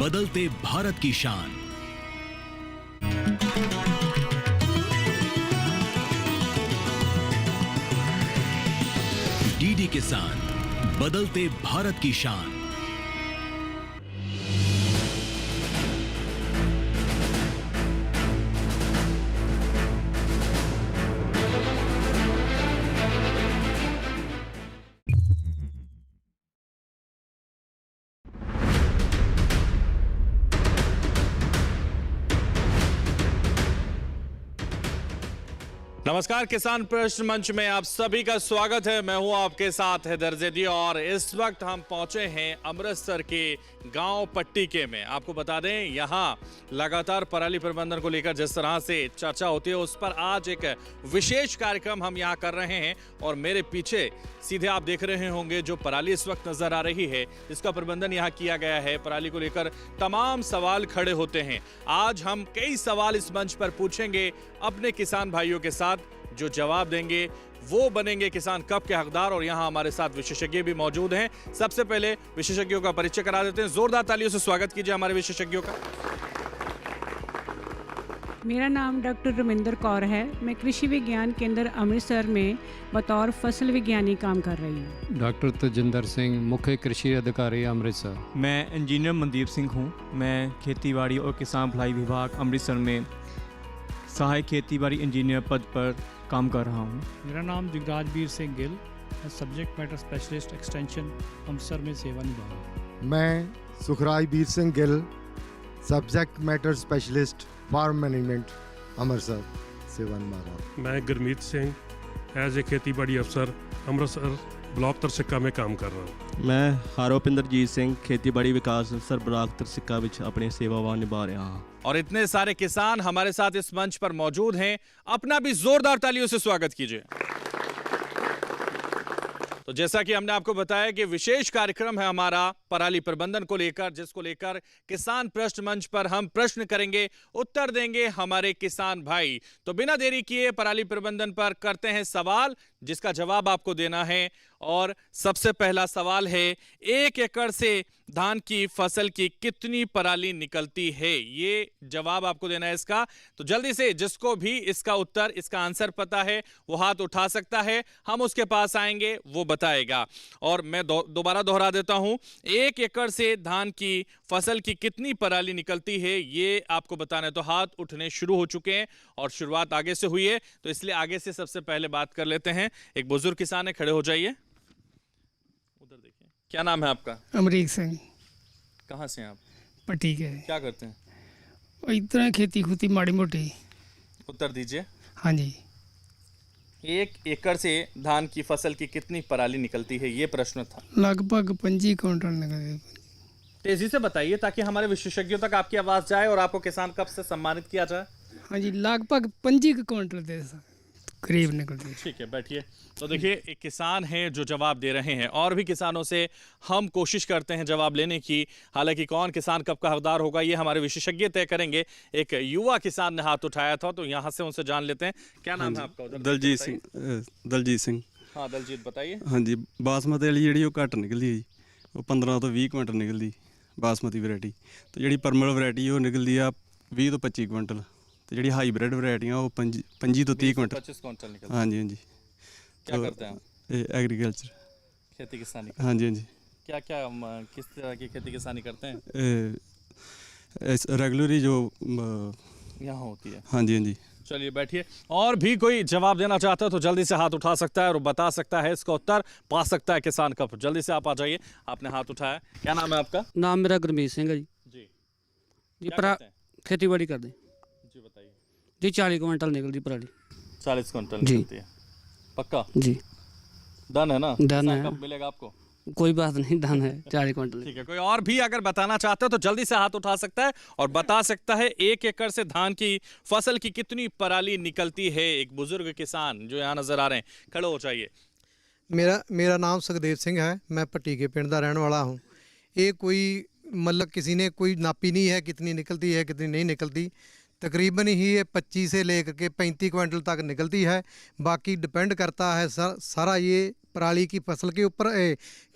बदलते भारत की शान। डीडी किसान, बदलते भारत की शान। नमस्कार, किसान प्रश्न मंच में आप सभी का स्वागत है। मैं हूं आपके साथ हैदर ज़ैदी और इस वक्त हम पहुंचे हैं अमृतसर के गांव पट्टीके में। आपको बता दें, यहां लगातार पराली प्रबंधन को लेकर जिस तरह से चर्चा होती है, उस पर आज एक विशेष कार्यक्रम हम यहां कर रहे हैं। और मेरे पीछे सीधे आप देख रहे होंगे जो पराली इस वक्त नजर आ रही है, इसका प्रबंधन यहाँ किया गया है। पराली को लेकर तमाम सवाल खड़े होते हैं। आज हम कई सवाल इस मंच पर पूछेंगे अपने किसान भाइयों के साथ, जो जवाब देंगे वो बनेंगे किसान कप के हकदार। और यहाँ हमारे साथ विशेषज्ञ भी मौजूद हैं। सबसे पहले विशेषज्ञों का परिचय करा देते हैं। जोरदार तालियों से स्वागत कीजिए हमारे विशेषज्ञों का। मेरा नाम डॉक्टर रविंदर कौर है। मैं कृषि विज्ञान केंद्र अमृतसर में बतौर फसल विज्ञानी काम कर रही हूँ। डॉक्टर तजिंदर सिंह, मुख्य कृषि अधिकारी अमृतसर। मैं इंजीनियर मनदीप सिंह हूँ। मैं खेतीबाड़ी और किसान भलाई विभाग अमृतसर में सहायक खेतीबाड़ी इंजीनियर पद पर काम कर रहा हूँ। मेरा नाम जगराजवीर सिंह गिल, मैं subject matter specialist extension Amritsar में सेवा निभा रहा हूँ। मैं Sukhrajveer Singh Gill, subject matter specialist farm management Amritsar सेवा निभा रहा हूँ। मैं गुरमीत सिंह एज ए खेतीबाड़ी अफसर अमृतसर ब्लॉक तरसिक्का में काम कर रहा हूँ। मैं हरविंदरजीत सिंह खेतीबाड़ी विकास अफसर ब्लॉक तरसिक्का विच अपने सेवावान निभा रहा हूँ। और इतने सारे किसान हमारे साथ इस मंच पर मौजूद हैं, अपना भी जोरदार तालियों से स्वागत कीजिए। तो जैसा कि हमने आपको बताया कि विशेष कार्यक्रम है हमारा पराली प्रबंधन को लेकर, जिसको लेकर किसान प्रश्न मंच पर हम प्रश्न करेंगे, उत्तर देंगे हमारे किसान भाई। तो बिना देरी किए पराली प्रबंधन पर करते हैं सवाल, जिसका जवाब आपको देना है। और सबसे पहला सवाल है, 1 एकड़ से धान की फसल की कितनी पराली निकलती है? ये जवाब आपको देना है इसका। तो जल्दी से जिसको भी इसका उत्तर, इसका आंसर पता है, वो हाथ उठा सकता है। हम उसके पास आएंगे, वो बताएगा। और मैं दोबारा दोहरा देता हूं, 1 एकड़ से धान की फसल की कितनी पराली निकलती है, ये आपको बताना है। तो हाथ उठने शुरू हो चुके हैं और शुरुआत आगे से हुई है, तो इसलिए आगे से सबसे पहले बात कर लेते हैं। एक बुजुर्ग किसान है, खड़े हो जाइए। उधर देखिए, क्या नाम है आपका? अमरीक सिंह। कहाँ से हैं आप? पट्टीके। क्या करते हैं? और इतना खेती खूती माड़ी मोटी। उत्तर दीजिए। हाँ जी। 1 एकड़ से धान की फसल की कितनी पराली निकलती है, ये प्रश्न था। लगभग 25 क्विंटल निकले। तेजी से बताइए ताकि हमारे विशेषज्ञों तक आपकी आवाज जाए और आपको किसान कप से सम्मानित किया जाए। हाँ जी, लगभग 25 क्विंटल दे करीब निकलती। ठीक है, बैठिए। तो देखिए, एक किसान है जो जवाब दे रहे हैं, और भी किसानों से हम कोशिश करते हैं जवाब लेने की। हालांकि कौन किसान कब का हकदार होगा ये हमारे विशेषज्ञ तय करेंगे। एक युवा किसान ने हाथ उठाया था, तो यहाँ से उनसे जान लेते हैं। क्या नाम है आपका? दलजीत सिंह। दलजीत सिंह। हाँ दलजीत, बताइए। हाँ जी, बासमती वाली जी घट निकलती है जी, वो 15 तो 20 क्विंटल निकलती बासमती वैरायटी। तो जी परमल वैरायटी वो निकलती है 20 तो 25 क्विंटल। तो जी हाईब्रिड वैरायटियाँ वो 25 तो 30 क्विंटल। 25 क्विंटल निकलती। हाँ जी, हाँ जी। क्या करते हैं आप? एग्रीकल्चर, खेती किसानी। हाँ जी, हाँ जी। क्या क्या किस तरह की खेती किसानी करते हैं? रेगुलरी जो यहाँ होती है। हाँ जी, हाँ जी। चलिए बैठिए। और भी कोई जवाब देना चाहता है तो जल्दी से हाथ उठा सकता है और बता सकता है, इसका उत्तर पा सकता है किसान कप। जल्दी से आप आ जाइए। आपने हाथ उठाया, क्या नाम है आपका? नाम मेरा गुरमीत सिंह है जी। जी खेती बाड़ी कर दें जी, बताइए जी। 40 क्विंटल निकलती पराली। 40 क्विंटल जी। निकलती है, पक्का जी। डन है ना? डन है। कब मिलेगा आपको? कोई बात नहीं, धन है 40 क्विंटल। ठीक है, कोई और भी अगर बताना चाहता है तो जल्दी से हाथ उठा सकता है और बता सकता है 1 एकड़ से धान की फसल की कितनी पराली निकलती है। एक बुजुर्ग किसान जो यहाँ नजर आ रहे हैं, खड़े हो जाइए। मेरा नाम सुखदेव सिंह है, मैं पट्टीके पिंड का रहने वाला हूँ। ये कोई मतलब किसी ने कोई नापी नहीं है कितनी निकलती है कितनी नहीं निकलती। तकरीबन ही ये 25 से लेकर के 35 क्विंटल तक निकलती है। बाकी डिपेंड करता है सारा ये पराली की फसल के ऊपर,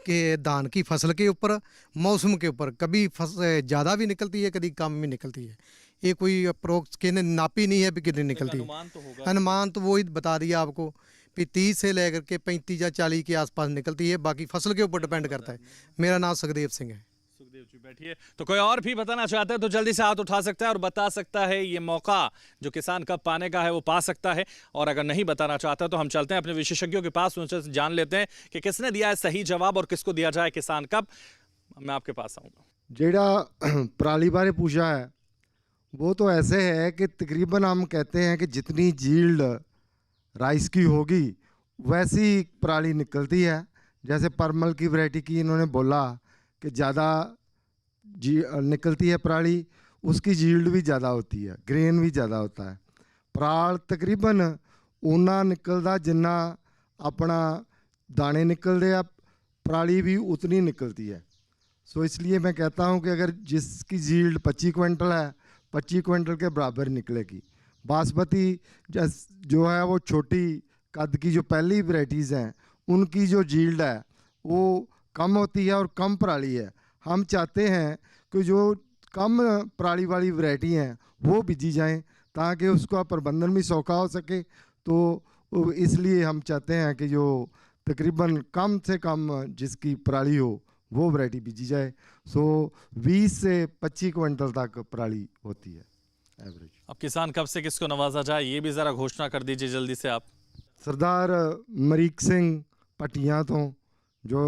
के धान की फसल के ऊपर, मौसम के ऊपर, कभी ज़्यादा भी निकलती है, कभी कम भी निकलती है। ये कोई अप्रोक्स के नापी नहीं है भी कितनी निकलती है। अनुमान तो वो ही बता दिया आपको कि 30 से लेकर के 35 या 40 के आसपास निकलती है, बाकी फसल के ऊपर डिपेंड करता है। मेरा नाम सुखदेव सिंह है। सुखदेव जी बैठिए। तो कोई और भी बताना चाहता है तो जल्दी से हाथ उठा सकता है और बता सकता है। ये मौका जो किसान कब पाने का है वो पा सकता है, और अगर नहीं बताना चाहता तो हम चलते हैं अपने विशेषज्ञों के पास, उनसे जान लेते हैं कि किसने दिया है सही जवाब और किसको दिया जाए किसान कब। मैं आपके पास आऊँगा। जेड़ा पराली बारे पूछा है वो तो ऐसे है कि तकरीबन हम कहते हैं कि जितनी जील्ड राइस की होगी वैसी पराली निकलती है। जैसे परमल की वैरायटी की इन्होंने बोला कि ज़्यादा निकलती है पराली, उसकी जील्ड भी ज़्यादा होती है, ग्रेन भी ज़्यादा होता है। पराल तकरीबन उन्ना निकलता जिन्ना अपना दाने निकलते हैं, पराली भी उतनी निकलती है। सो इसलिए मैं कहता हूँ कि अगर जिसकी जील्ड 25 क्विंटल है 25 क्विंटल के बराबर निकलेगी। बासमती जो है वो छोटी कद की जो पहली वैरायटीज़ हैं उनकी जो जील्ड है वो कम होती है और कम पराली है। हम चाहते हैं कि जो कम पराली वाली वैरायटी हैं वो बीजी जाएं ताकि उसका प्रबंधन भी सौखा हो सके। तो इसलिए हम चाहते हैं कि जो तकरीबन कम से कम जिसकी पराली हो वो वैरायटी बीजी जाए। सो 20 से 25 क्विंटल तक पराली होती है एवरेज। अब किसान कब से किसको नवाजा जाए ये भी ज़रा घोषणा कर दीजिए जल्दी से आप। सरदार मरीक सिंह पटिया तो जो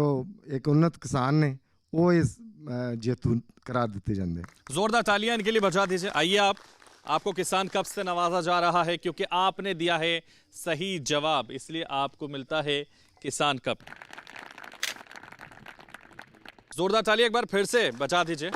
एक उन्नत किसान ने वो इस जेतू करार दिते जाते। जोरदार तालियां इनके लिए बजा दीजिए। आइए आपको किसान कप से नवाजा जा रहा है क्योंकि आपने दिया है सही जवाब, इसलिए आपको मिलता है किसान कप। जोरदार ताली एक बार फिर से बजा दीजिए।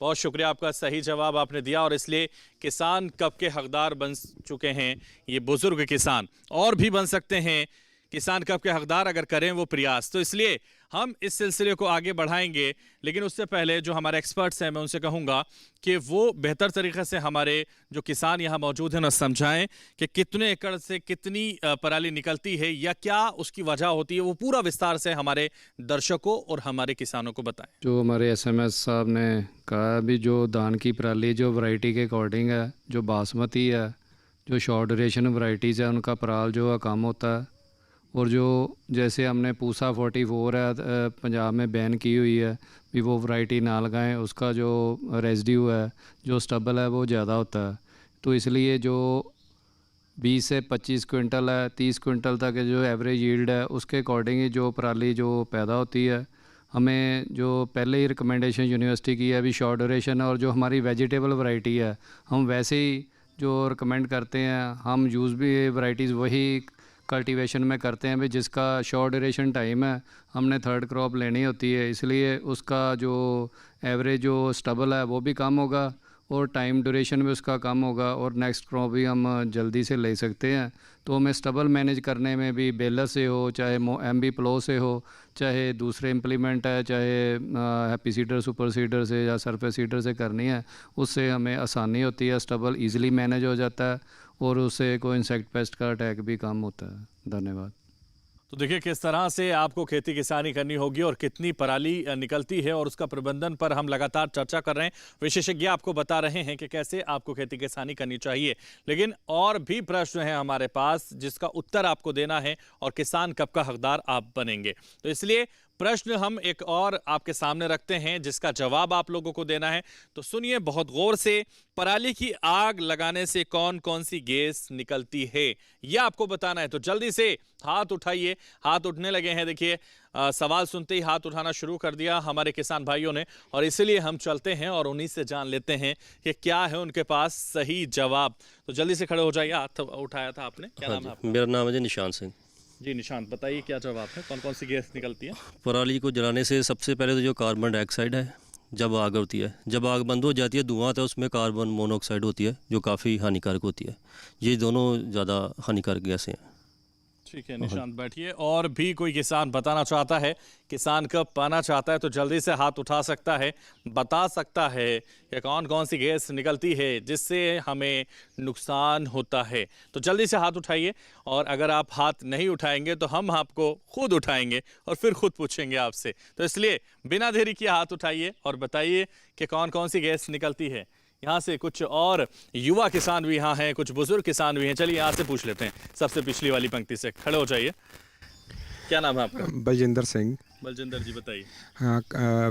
बहुत शुक्रिया आपका, सही जवाब आपने दिया और इसलिए किसान कप के हकदार बन चुके हैं ये बुजुर्ग किसान। और भी बन सकते हैं किसान कप के हकदार अगर करें वो प्रयास। तो इसलिए हम इस सिलसिले को आगे बढ़ाएंगे, लेकिन उससे पहले जो हमारे एक्सपर्ट्स हैं मैं उनसे कहूंगा कि वो बेहतर तरीके से हमारे जो किसान यहाँ मौजूद हैं ना समझाएं कि कितने एकड़ से कितनी पराली निकलती है या क्या उसकी वजह होती है, वो पूरा विस्तार से हमारे दर्शकों और हमारे किसानों को बताएं। जो हमारे SMS साहब ने कहा भी जो धान की पराली जो वैरायटी के अकॉर्डिंग है, जो बासमती है, जो शॉर्ट ड्यूरेशन वैरायटीज़ है उनका पराल जो है कम होता है। और जो जैसे हमने पूसा 44 है पंजाब में बैन की हुई है भी वो वैरायटी ना लगाएं, उसका जो रेजिड्यू है जो स्टबल है वो ज़्यादा होता है। तो इसलिए जो 20 से 25 क्विंटल है 30 क्विंटल तक जो एवरेज यील्ड है उसके अकॉर्डिंग ही जो पराली जो पैदा होती है। हमें जो पहले ही रिकमेंडेशन यूनिवर्सिटी की है अभी शॉर्ट ड्यूरेशन और जो हमारी वेजिटेबल वैरायटी है हम वैसे ही जो रिकमेंड करते हैं, हम यूज़ भी वैरायटीज़ वही कल्टीवेशन में करते हैं भी जिसका शॉर्ट ड्यूरेशन टाइम है, हमने थर्ड क्रॉप लेनी होती है, इसलिए उसका जो एवरेज जो स्टबल है वो भी कम होगा और टाइम ड्यूरेशन भी उसका कम होगा और नेक्स्ट क्रॉप भी हम जल्दी से ले सकते हैं। तो हमें स्टबल मैनेज करने में भी बेलर से हो, चाहे MB प्लो से हो, चाहे दूसरे इम्प्लीमेंट है, चाहे हैप्पी सीडर सुपर सीडर से या सरफेस सीडर से करनी है, उससे हमें आसानी होती है, स्टबल ईजिली मैनेज हो जाता है और उससे कोई इंसेक्ट पेस्ट का अटैक भी कम होता है। धन्यवाद। तो देखिए किस तरह से आपको खेती किसानी करनी होगी और कितनी पराली निकलती है और उसका प्रबंधन पर हम लगातार चर्चा कर रहे हैं। विशेषज्ञ आपको बता रहे हैं कि कैसे आपको खेती किसानी करनी चाहिए, लेकिन और भी प्रश्न हैं हमारे पास जिसका उत्तर आपको देना है और किसान कब का हकदार आप बनेंगे। तो इसलिए प्रश्न हम एक और आपके सामने रखते हैं जिसका जवाब आप लोगों को देना है। तो सुनिए बहुत गौर से, पराली की आग लगाने से कौन कौन सी गैस निकलती है यह आपको बताना है। तो जल्दी से हाथ उठाइए। हाथ उठने लगे हैं, देखिए सवाल सुनते ही हाथ उठाना शुरू कर दिया हमारे किसान भाइयों ने, और इसीलिए हम चलते हैं और उन्हीं से जान लेते हैं कि क्या है उनके पास सही जवाब। तो जल्दी से खड़े हो जाइए। हाथ उठाया था आपने, क्या नाम है आपका? मेरा नाम है जी निशांत सिंह। जी निशांत, बताइए क्या जवाब है, कौन कौन सी गैस निकलती है? पराली को जलाने से सबसे पहले तो जो कार्बन डाइऑक्साइड है, जब आग होती है, जब आग बंद हो जाती है धुआं आता है उसमें कार्बन मोनोऑक्साइड होती है जो काफ़ी हानिकारक होती है। ये दोनों ज़्यादा हानिकारक गैसें हैं। ठीक है निशांत, बैठिए। और भी कोई किसान बताना चाहता है, किसान कब पाना चाहता है तो जल्दी से हाथ उठा सकता है, बता सकता है कि कौन कौन सी गैस निकलती है जिससे हमें नुकसान होता है। तो जल्दी से हाथ उठाइए, और अगर आप हाथ नहीं उठाएंगे तो हम आपको खुद उठाएंगे और फिर खुद पूछेंगे आपसे। तो इसलिए बिना देरी किए हाथ उठाइए और बताइए कि कौन कौन सी गैस निकलती है। यहाँ से कुछ और युवा किसान भी यहाँ हैं, कुछ बुजुर्ग किसान भी हैं। चलिए यहाँ से पूछ लेते हैं, सबसे पिछली वाली पंक्ति से खड़े हो जाइए। क्या नाम है आपका? बलजिंदर सिंह। बलजिंदर जी बताइए। हाँ,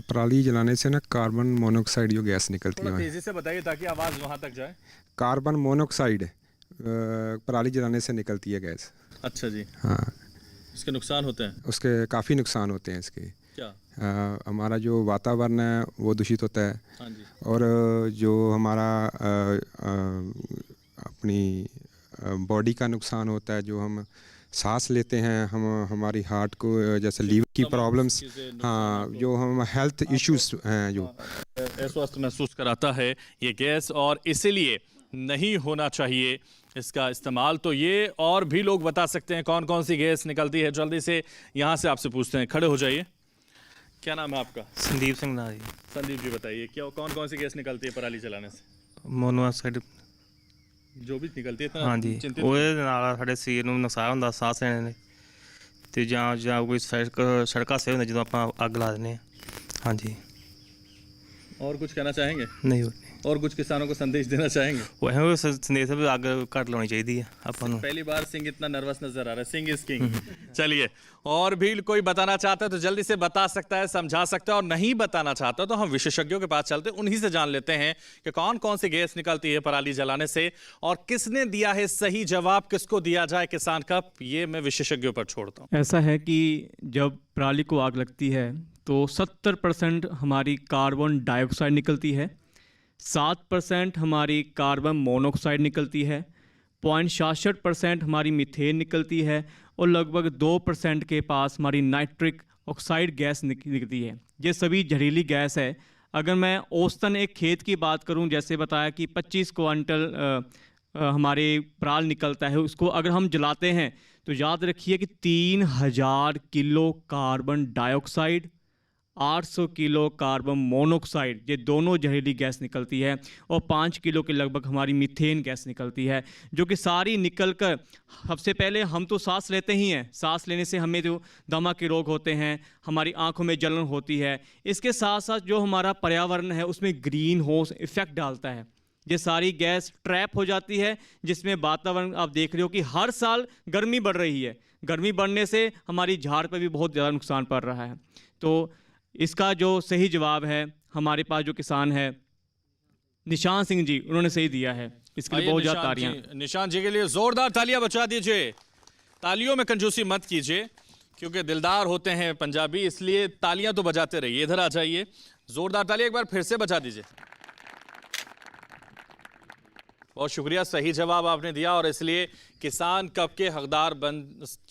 पराली जलाने से ना कार्बन मोनोऑक्साइड जो गैस निकलती है, तेजी से बताइए ताकि आवाज़ वहाँ तक जाए। कार्बन मोनोऑक्साइड पराली जलाने से निकलती है गैस। अच्छा जी। हाँ, इसके नुकसान होते हैं? उसके काफ़ी नुकसान होते हैं इसके। क्या? हमारा जो वातावरण है वो दूषित होता है। हाँ जी। और जो हमारा अपनी बॉडी का नुकसान होता है, जो हम सांस लेते हैं, हमारी हार्ट को जैसे लीवर की प्रॉब्लम्स, हाँ, जो हम हेल्थ इश्यूज हैं जो अस्वस्थ महसूस कराता है ये गैस, और इसीलिए नहीं होना चाहिए इसका इस्तेमाल। तो ये और भी लोग बता सकते हैं कौन कौन सी गैस निकलती है। जल्दी से यहाँ से आपसे पूछते हैं, खड़े हो जाइए। क्या नाम है आपका? संदीप सिंह नाजी। संदीप जी बताइए, क्या कौन कौन सी गैस निकलती है पराली जलाने से? मोनोऑक्साइड जो भी निकलती है। हाँ जी, ਉਹਦੇ ਨਾਲ ਸਾਡੇ ਸਰੀਰ ਨੂੰ ਨੁਕਸਾਨ ਹੁੰਦਾ ਸਾਹ ਲੈਣ ਦੇ, ਤੇ ਜਾਂ ਕੋਈ ਸੜਕਾਂ ਸੇ ਹੁੰਦਾ ਜਦੋਂ ਆਪਾਂ ਅੱਗ ਲਾ ਦਿੰਦੇ ਹਾਂ। ਹਾਂਜੀ। और कुछ कहना चाहेंगे? नहीं। और कुछ किसानों को संदेश देना चाहेंगे? वो संदेश भी अग घट लानी चाहिए अपन। पहली बार सिंह इतना नर्वस नजर आ रहा है। Singh is king. चलिए, और भी कोई बताना चाहता है तो जल्दी से बता सकता है, समझा सकता है, और नहीं बताना चाहता तो हम विशेषज्ञों के पास चलते हैं, उन्हीं से जान लेते हैं कि कौन कौन सी गैस निकलती है पराली जलाने से, और किसने दिया है सही जवाब, किसको दिया जाए किसान का, ये मैं विशेषज्ञों पर छोड़ता हूँ। ऐसा है कि जब पराली को आग लगती है तो 70% हमारी कार्बन डाइऑक्साइड निकलती है, 7% हमारी कार्बन मोनोऑक्साइड निकलती है, 0.66% हमारी मीथेन निकलती है, और लगभग 2% के पास हमारी नाइट्रिक ऑक्साइड गैस निकलती है। ये सभी जहरीली गैस है। अगर मैं औसतन एक खेत की बात करूं, जैसे बताया कि 25 क्विंटल हमारे पराल निकलता है, उसको अगर हम जलाते हैं तो याद रखिए कि 3000 kilo carbon dioxide, 800 kilo carbon monoxide, ये दोनों जहरीली गैस निकलती है, और 5 किलो के लगभग हमारी मीथेन गैस निकलती है, जो कि सारी निकल कर सबसे पहले हम तो सांस लेते ही हैं, सांस लेने से हमें जो दमा के रोग होते हैं, हमारी आंखों में जलन होती है। इसके साथ साथ जो हमारा पर्यावरण है उसमें ग्रीन हाउस इफेक्ट डालता है। ये सारी गैस ट्रैप हो जाती है, जिसमें वातावरण आप देख रहे हो कि हर साल गर्मी बढ़ रही है। गर्मी बढ़ने से हमारी झाड़ पर भी बहुत ज़्यादा नुकसान पड़ रहा है। तो इसका जो सही जवाब है, हमारे पास जो किसान है निशान सिंह जी, उन्होंने सही दिया है। इसके लिए बहुत ज़्यादा तालियां। निशान जी के लिए जोरदार तालियां बजा दीजिए। तालियों में कंजूसी मत कीजिए, क्योंकि दिलदार होते हैं पंजाबी, इसलिए तालियां तो बजाते रहिए। इधर आ जाइए, जोरदार तालियां एक बार फिर से बजा दीजिए। बहुत शुक्रिया, सही जवाब आपने दिया, और इसलिए किसान कप के हकदार बन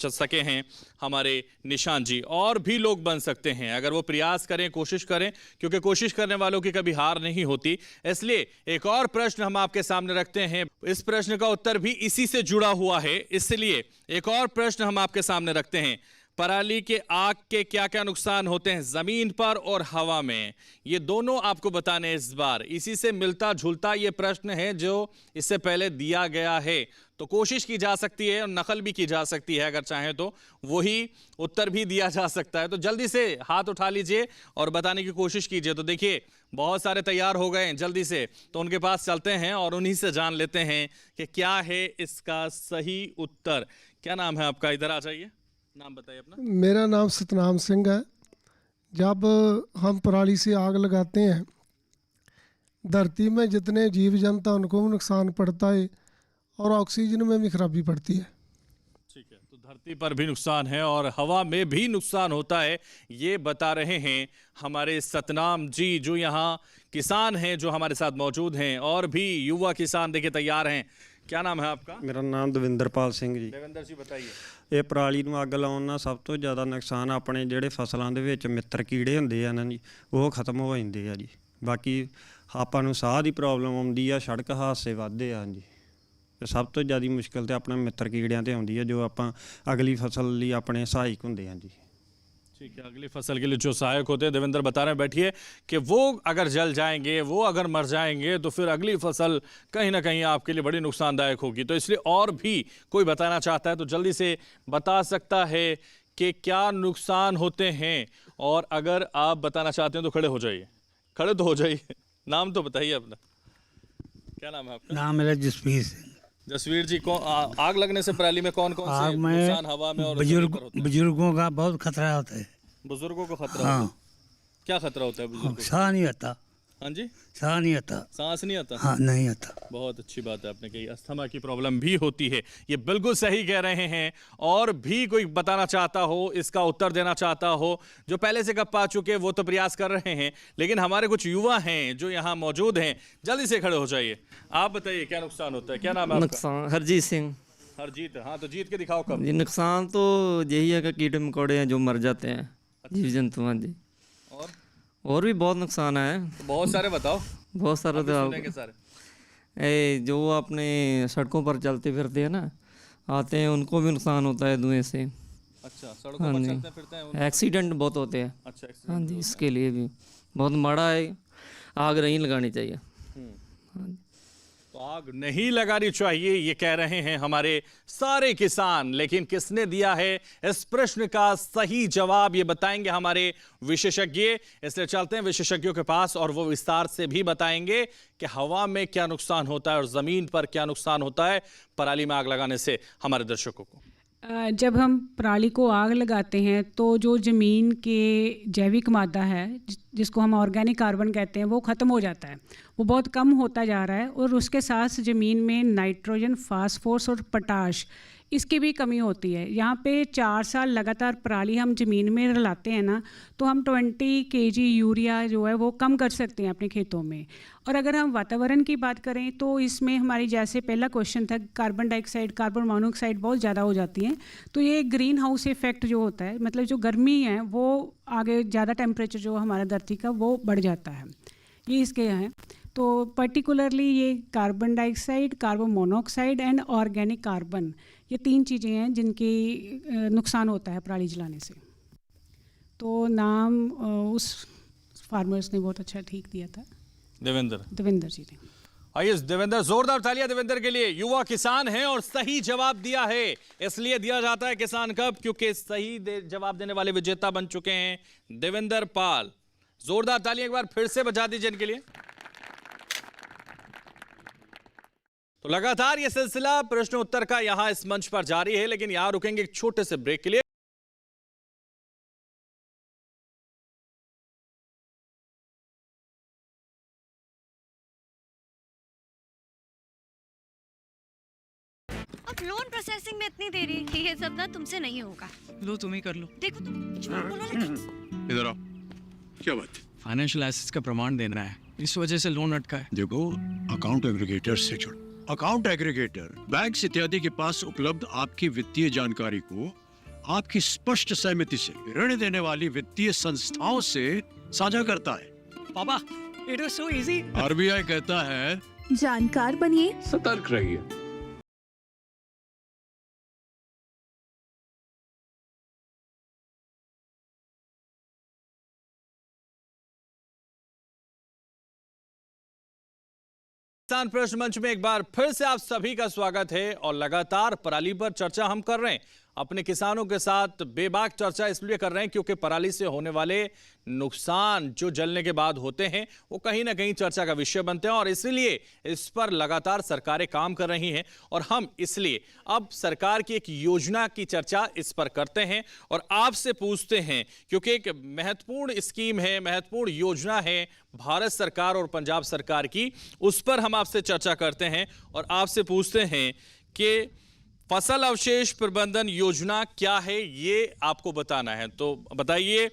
सके हैं हमारे निशान जी। और भी लोग बन सकते हैं अगर वो प्रयास करें, कोशिश करें, क्योंकि कोशिश करने वालों की कभी हार नहीं होती। इसलिए एक और प्रश्न हम आपके सामने रखते हैं, इस प्रश्न का उत्तर भी इसी से जुड़ा हुआ है, इसलिए एक और प्रश्न हम आपके सामने रखते हैं। पराली के आग के क्या क्या नुकसान होते हैं जमीन पर और हवा में, ये दोनों आपको बताने इस बार। इसी से मिलता जुलता ये प्रश्न है जो इससे पहले दिया गया है, तो कोशिश की जा सकती है और नकल भी की जा सकती है, अगर चाहें तो वही उत्तर भी दिया जा सकता है। तो जल्दी से हाथ उठा लीजिए और बताने की कोशिश कीजिए। तो देखिए बहुत सारे तैयार हो गए हैं, जल्दी से तो उनके पास चलते हैं और उन्हीं से जान लेते हैं कि क्या है इसका सही उत्तर। क्या नाम है आपका? इधर आ जाइए, नाम बताइए अपना। मेरा नाम सतनाम सिंह है। जब हम पराली से आग लगाते हैं, धरती में जितने जीव जंतु उनको भी नुकसान पड़ता है और ऑक्सीजन में भी खराबी पड़ती है। ठीक है, तो धरती पर भी नुकसान है और हवा में भी नुकसान होता है, ये बता रहे हैं हमारे सतनाम जी, जो यहाँ किसान हैं, जो हमारे साथ मौजूद हैं, और भी युवा किसान देखिए तैयार हैं। क्या नाम है आपका? मेरा नाम ਦਵਿੰਦਰਪਾਲ ਸਿੰਘ ਜੀ। देवेंद्र जी बताइए। ਇਹ ਪਰਾਲੀ ਨੂੰ ਅੱਗ ਲਾਉਣ ਨਾਲ ਸਭ ਤੋਂ ਜ਼ਿਆਦਾ ਨੁਕਸਾਨ ਆਪਣੇ ਜਿਹੜੇ ਫਸਲਾਂ ਦੇ ਵਿੱਚ ਮਿੱਤਰ ਕੀੜੇ ਹੁੰਦੇ ਆ ਨਾ ਜੀ, ਉਹ ਖਤਮ ਹੋ ਜਾਂਦੇ ਆ ਜੀ। ਬਾਕੀ ਆਪਾਂ ਨੂੰ ਸਾਹ ਦੀ ਪ੍ਰੋਬਲਮ ਆਉਂਦੀ ਆ, ਸੜਕ ਹਾਦਸੇ ਵੱਧਦੇ ਆ ਜੀ। ਤੇ ਸਭ ਤੋਂ ਜ਼ਿਆਦਾ ਮੁਸ਼ਕਲ ਤੇ ਆਪਣੇ ਮਿੱਤਰ ਕੀੜਿਆਂ ਤੇ ਆਉਂਦੀ ਹੈ ਜੋ ਆਪਾਂ ਅਗਲੀ ਫਸਲ ਲਈ ਆਪਣੇ ਸਹਾਇਕ ਹੁੰਦੇ ਹਾਂ ਜੀ। ठीक है, अगली फसल के लिए जो सहायक होते हैं, देवेंद्र बता रहे हैं बैठिए कि वो अगर जल जाएंगे, वो अगर मर जाएंगे तो फिर अगली फसल कहीं ना कहीं आपके लिए बड़ी नुकसानदायक होगी। तो इसलिए और भी कोई बताना चाहता है तो जल्दी से बता सकता है कि क्या नुकसान होते हैं, और अगर आप बताना चाहते हैं तो खड़े हो जाइए, खड़े तो हो जाइए। नाम तो बताइए अपना, क्या नाम है आपका? नाम मेरा जसवीर सिंह। जसवीर जी, आग लगने से पराली में कौन कौन से नुकसान हवा में और बुजुर्गों का बहुत खतरा होता है। बुजुर्गों को खतरा होता है? क्या खतरा होता है बुजुर्गों को? साह नहीं आता। हाँ जी, साह नहीं आता, सांस नहीं आता। हाँ नहीं आता। बहुत अच्छी बात है आपने कही, अस्थमा की प्रॉब्लम भी होती है, ये बिल्कुल सही कह रहे हैं। और भी कोई बताना चाहता हो, इसका उत्तर देना चाहता हो, जो पहले से गप पा चुके वो तो प्रयास कर रहे हैं, लेकिन हमारे कुछ युवा हैं जो यहाँ मौजूद हैं, जल्दी से खड़े हो जाइए। आप बताइए क्या नुकसान होता है, क्या नाम है आपका? नुकसान हरजीत सिंह। हरजीत, हाँ तो जीत के दिखाओ कब। जी नुकसान तो यही है कि कीड़े मकोड़े हैं जो मर जाते हैं, जीव जंतु हैं जी। और भी बहुत नुकसान है, तो बहुत सारे बताओ। बहुत सारे तो सुनेंगे सारे। जो अपने सड़कों पर चलते फिरते हैं ना, आते हैं, उनको भी नुकसान होता है धुएं से। अच्छा, सड़कों पर चलते फिरते हैं, एक्सीडेंट बहुत होते हैं। अच्छा, हाँ जी, इसके लिए भी बहुत माड़ा है, आग नहीं लगानी चाहिए। तो आग नहीं लगानी चाहिए, ये कह रहे हैं हमारे सारे किसान। लेकिन किसने दिया है इस प्रश्न का सही जवाब, ये बताएंगे हमारे विशेषज्ञ। इसलिए चलते हैं विशेषज्ञों के पास और वो विस्तार से भी बताएंगे कि हवा में क्या नुकसान होता है और जमीन पर क्या नुकसान होता है पराली में आग लगाने से हमारे दर्शकों को। जब हम पराली को आग लगाते हैं तो जो ज़मीन के जैविक मादा है, जिसको हम ऑर्गेनिक कार्बन कहते हैं, वो ख़त्म हो जाता है, वो बहुत कम होता जा रहा है। और उसके साथ ज़मीन में नाइट्रोजन, फास्फोरस और पोटाश, इसकी भी कमी होती है। यहाँ पे 4 साल लगातार पराली हम ज़मीन में रलाते हैं ना, तो हम 20 kg यूरिया जो है वो कम कर सकते हैं अपने खेतों में। और अगर हम वातावरण की बात करें तो इसमें हमारी, जैसे पहला क्वेश्चन था, कार्बन डाइऑक्साइड, कार्बन मोनोऑक्साइड बहुत ज़्यादा हो जाती हैं। तो ये ग्रीन हाउस इफेक्ट जो होता है, मतलब जो गर्मी है वो आगे ज़्यादा टेम्परेचर जो हमारा धरती का वो बढ़ जाता है, ये इसके हैं। तो पर्टिकुलरली ये carbon dioxide, carbon monoxide and organic carbon, ये 3 चीज़ें हैं जिनकी नुकसान होता है पराली जलाने से। तो नाम उस फार्मर्स ने बहुत अच्छा ठीक दिया था, देवेंद्र जी ने। आइए देवेंद्र, जोरदार तालियां देवेंद्र के लिए। युवा किसान हैं और सही जवाब दिया है। इसलिए दिया जाता है किसान कप, क्योंकि सही जवाब देने वाले विजेता बन चुके हैं देवेंद्र पाल। जोरदार तालियां एक बार फिर से बजा दीजिए इनके लिए। तो लगातार ये सिलसिला प्रश्न उत्तर का यहां इस मंच पर जारी है, लेकिन यहां रुकेंगे एक छोटे से ब्रेक के लिए। अब लोन प्रोसेसिंग में इतनी देरी, ये सब ना तुमसे नहीं होगा। लो तुम ही कर लो। देखो तुम झूठ बोलो लेकिन। इधर आओ, क्या बात? फाइनेंशियल एसेट्स का प्रमाण देना है, इस वजह से लोन अटका है। देखो, अकाउंट एग्रीगेटर से जुड़ो। अकाउंट एग्रीगेटर बैंक इत्यादि के पास उपलब्ध आपकी वित्तीय जानकारी को आपकी स्पष्ट सहमति से ऋण देने वाली वित्तीय संस्थाओं से साझा करता है। पापा, it was so easy. RBI कहता है, जानकार बनिए, सतर्क रहिए। किसान प्रश्न मंच में एक बार फिर से आप सभी का स्वागत है। और लगातार पराली पर चर्चा हम कर रहे हैं, अपने किसानों के साथ बेबाक चर्चा इसलिए कर रहे हैं क्योंकि पराली से होने वाले नुकसान जो जलने के बाद होते हैं वो कहीं ना कहीं चर्चा का विषय बनते हैं। और इसलिए इस पर लगातार सरकारें काम कर रही हैं और हम इसलिए अब सरकार की एक योजना की चर्चा इस पर करते हैं और आपसे पूछते हैं, क्योंकि एक महत्वपूर्ण स्कीम है, महत्वपूर्ण योजना है भारत सरकार और पंजाब सरकार की, उस पर हम आपसे चर्चा करते हैं और आपसे पूछते हैं कि फसल अवशेष प्रबंधन योजना क्या है, ये आपको बताना है। तो बताइए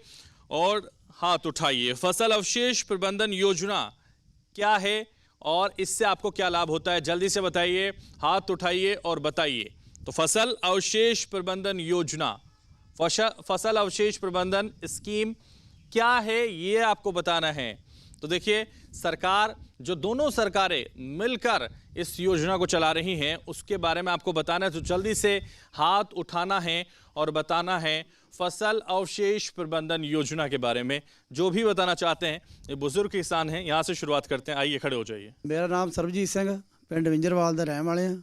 और हाथ उठाइए। फसल अवशेष प्रबंधन योजना क्या है और इससे आपको क्या लाभ होता है, जल्दी से बताइए, हाथ उठाइए और बताइए। तो फसल अवशेष प्रबंधन योजना, फसल अवशेष प्रबंधन स्कीम क्या है, ये आपको बताना है। तो देखिए सरकार, जो दोनों सरकारें मिलकर इस योजना को चला रही हैं, उसके बारे में आपको बताना है, तो जल्दी से हाथ उठाना है और बताना है फसल अवशेष प्रबंधन योजना के बारे में। जो भी बताना चाहते हैं, ये बुजुर्ग किसान हैं, यहाँ से शुरुआत करते हैं। आइए खड़े हो जाइए। मेरा नाम सरबजीत सिंह, पिंड विंजरवाल ਦਾ ਰਹਿਣ ਵਾਲੇ ਹਾਂ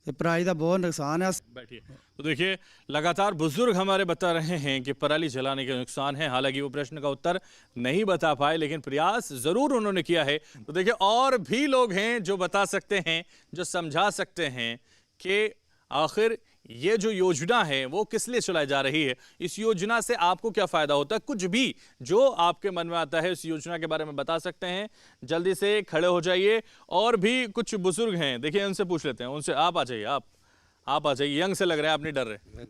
ਤੇ पराली ਦਾ बहुत नुकसान है। बैठिए। तो देखिए लगातार बुजुर्ग हमारे बता रहे हैं कि पराली जलाने के नुकसान है। हालांकि वो प्रश्न का उत्तर नहीं बता पाए, लेकिन प्रयास जरूर उन्होंने किया है। तो देखिए और भी लोग हैं जो बता सकते हैं, जो समझा सकते हैं कि आखिर ये जो योजना है वो किस लिए चलाई जा रही है, इस योजना से आपको क्या फायदा होता है। कुछ भी जो आपके मन में आता है इस योजना के बारे में बता सकते हैं। जल्दी से खड़े हो जाइए। और भी कुछ बुजुर्ग हैं, देखिए उनसे पूछ लेते हैं। उनसे आप आ जाइए, आप आ जाइए। यंग से लग रहे हैं, आप नहीं डर रहे।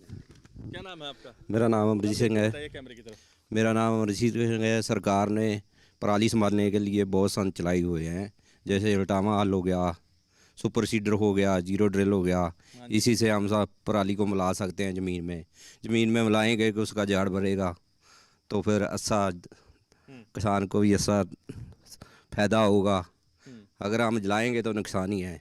क्या नाम है आपका? मेरा नाम अमरजीत सिंह है। कैमरे की तरफ। मेरा नाम अमरजीत सिंह है। सरकार ने पराली संभालने के लिए बहुत संद चलाई हुए हैं, जैसे उल्टामा हल हो गया, सुपर सीडर हो गया, जीरो ड्रिल हो गया। इसी से हम सब पराली को मिला सकते हैं ज़मीन में मिलाएंगे कि उसका झाड़ बढ़ेगा, तो फिर अच्छा किसान को भी अच्छा फ़ायदा होगा। अगर हम जलाएंगे तो नुकसान ही है।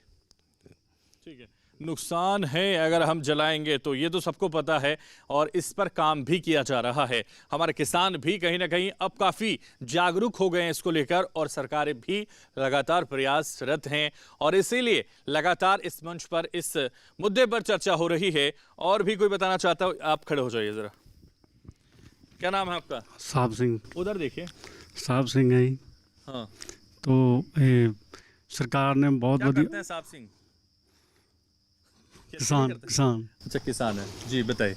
ठीक है, नुकसान है अगर हम जलाएंगे तो, ये तो सबको पता है और इस पर काम भी किया जा रहा है। हमारे किसान भी कहीं ना कहीं अब काफ़ी जागरूक हो गए हैं इसको लेकर, और सरकारें भी लगातार प्रयासरत हैं, और इसीलिए लगातार इस मंच पर इस मुद्दे पर चर्चा हो रही है। और भी कोई बताना चाहता हो, आप खड़े हो जाइए ज़रा। क्या नाम है आपका? साहब सिंह। उधर देखिए। साहब सिंह है जी। हाँ, तो सरकार ने बहुत क्या करते बढ़िया। हैं साहब सिंह? किसान। अच्छा, किसान है जी, बताइए।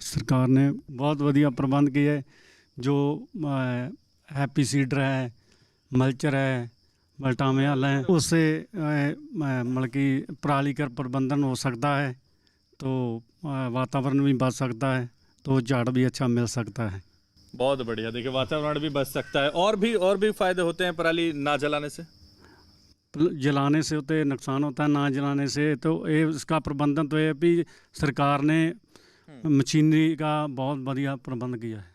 सरकार ने बहुत बढ़िया प्रबंध किया है। जो हैप्पी सीडर है, मल्चर है, बल्टामे हल है, उससे मतलब कि पराली का प्रबंधन हो सकता है, तो वातावरण भी बच सकता है, तो झाड़ भी अच्छा मिल सकता है। बहुत बढ़िया। देखिए वातावरण भी बच सकता है, और भी फायदे होते हैं पराली ना जलाने से। जलाने से होते नुकसान होता है, ना जलाने से तो ये इसका प्रबंधन तो ये भी सरकार ने मशीनरी का बहुत बढ़िया प्रबंध किया है।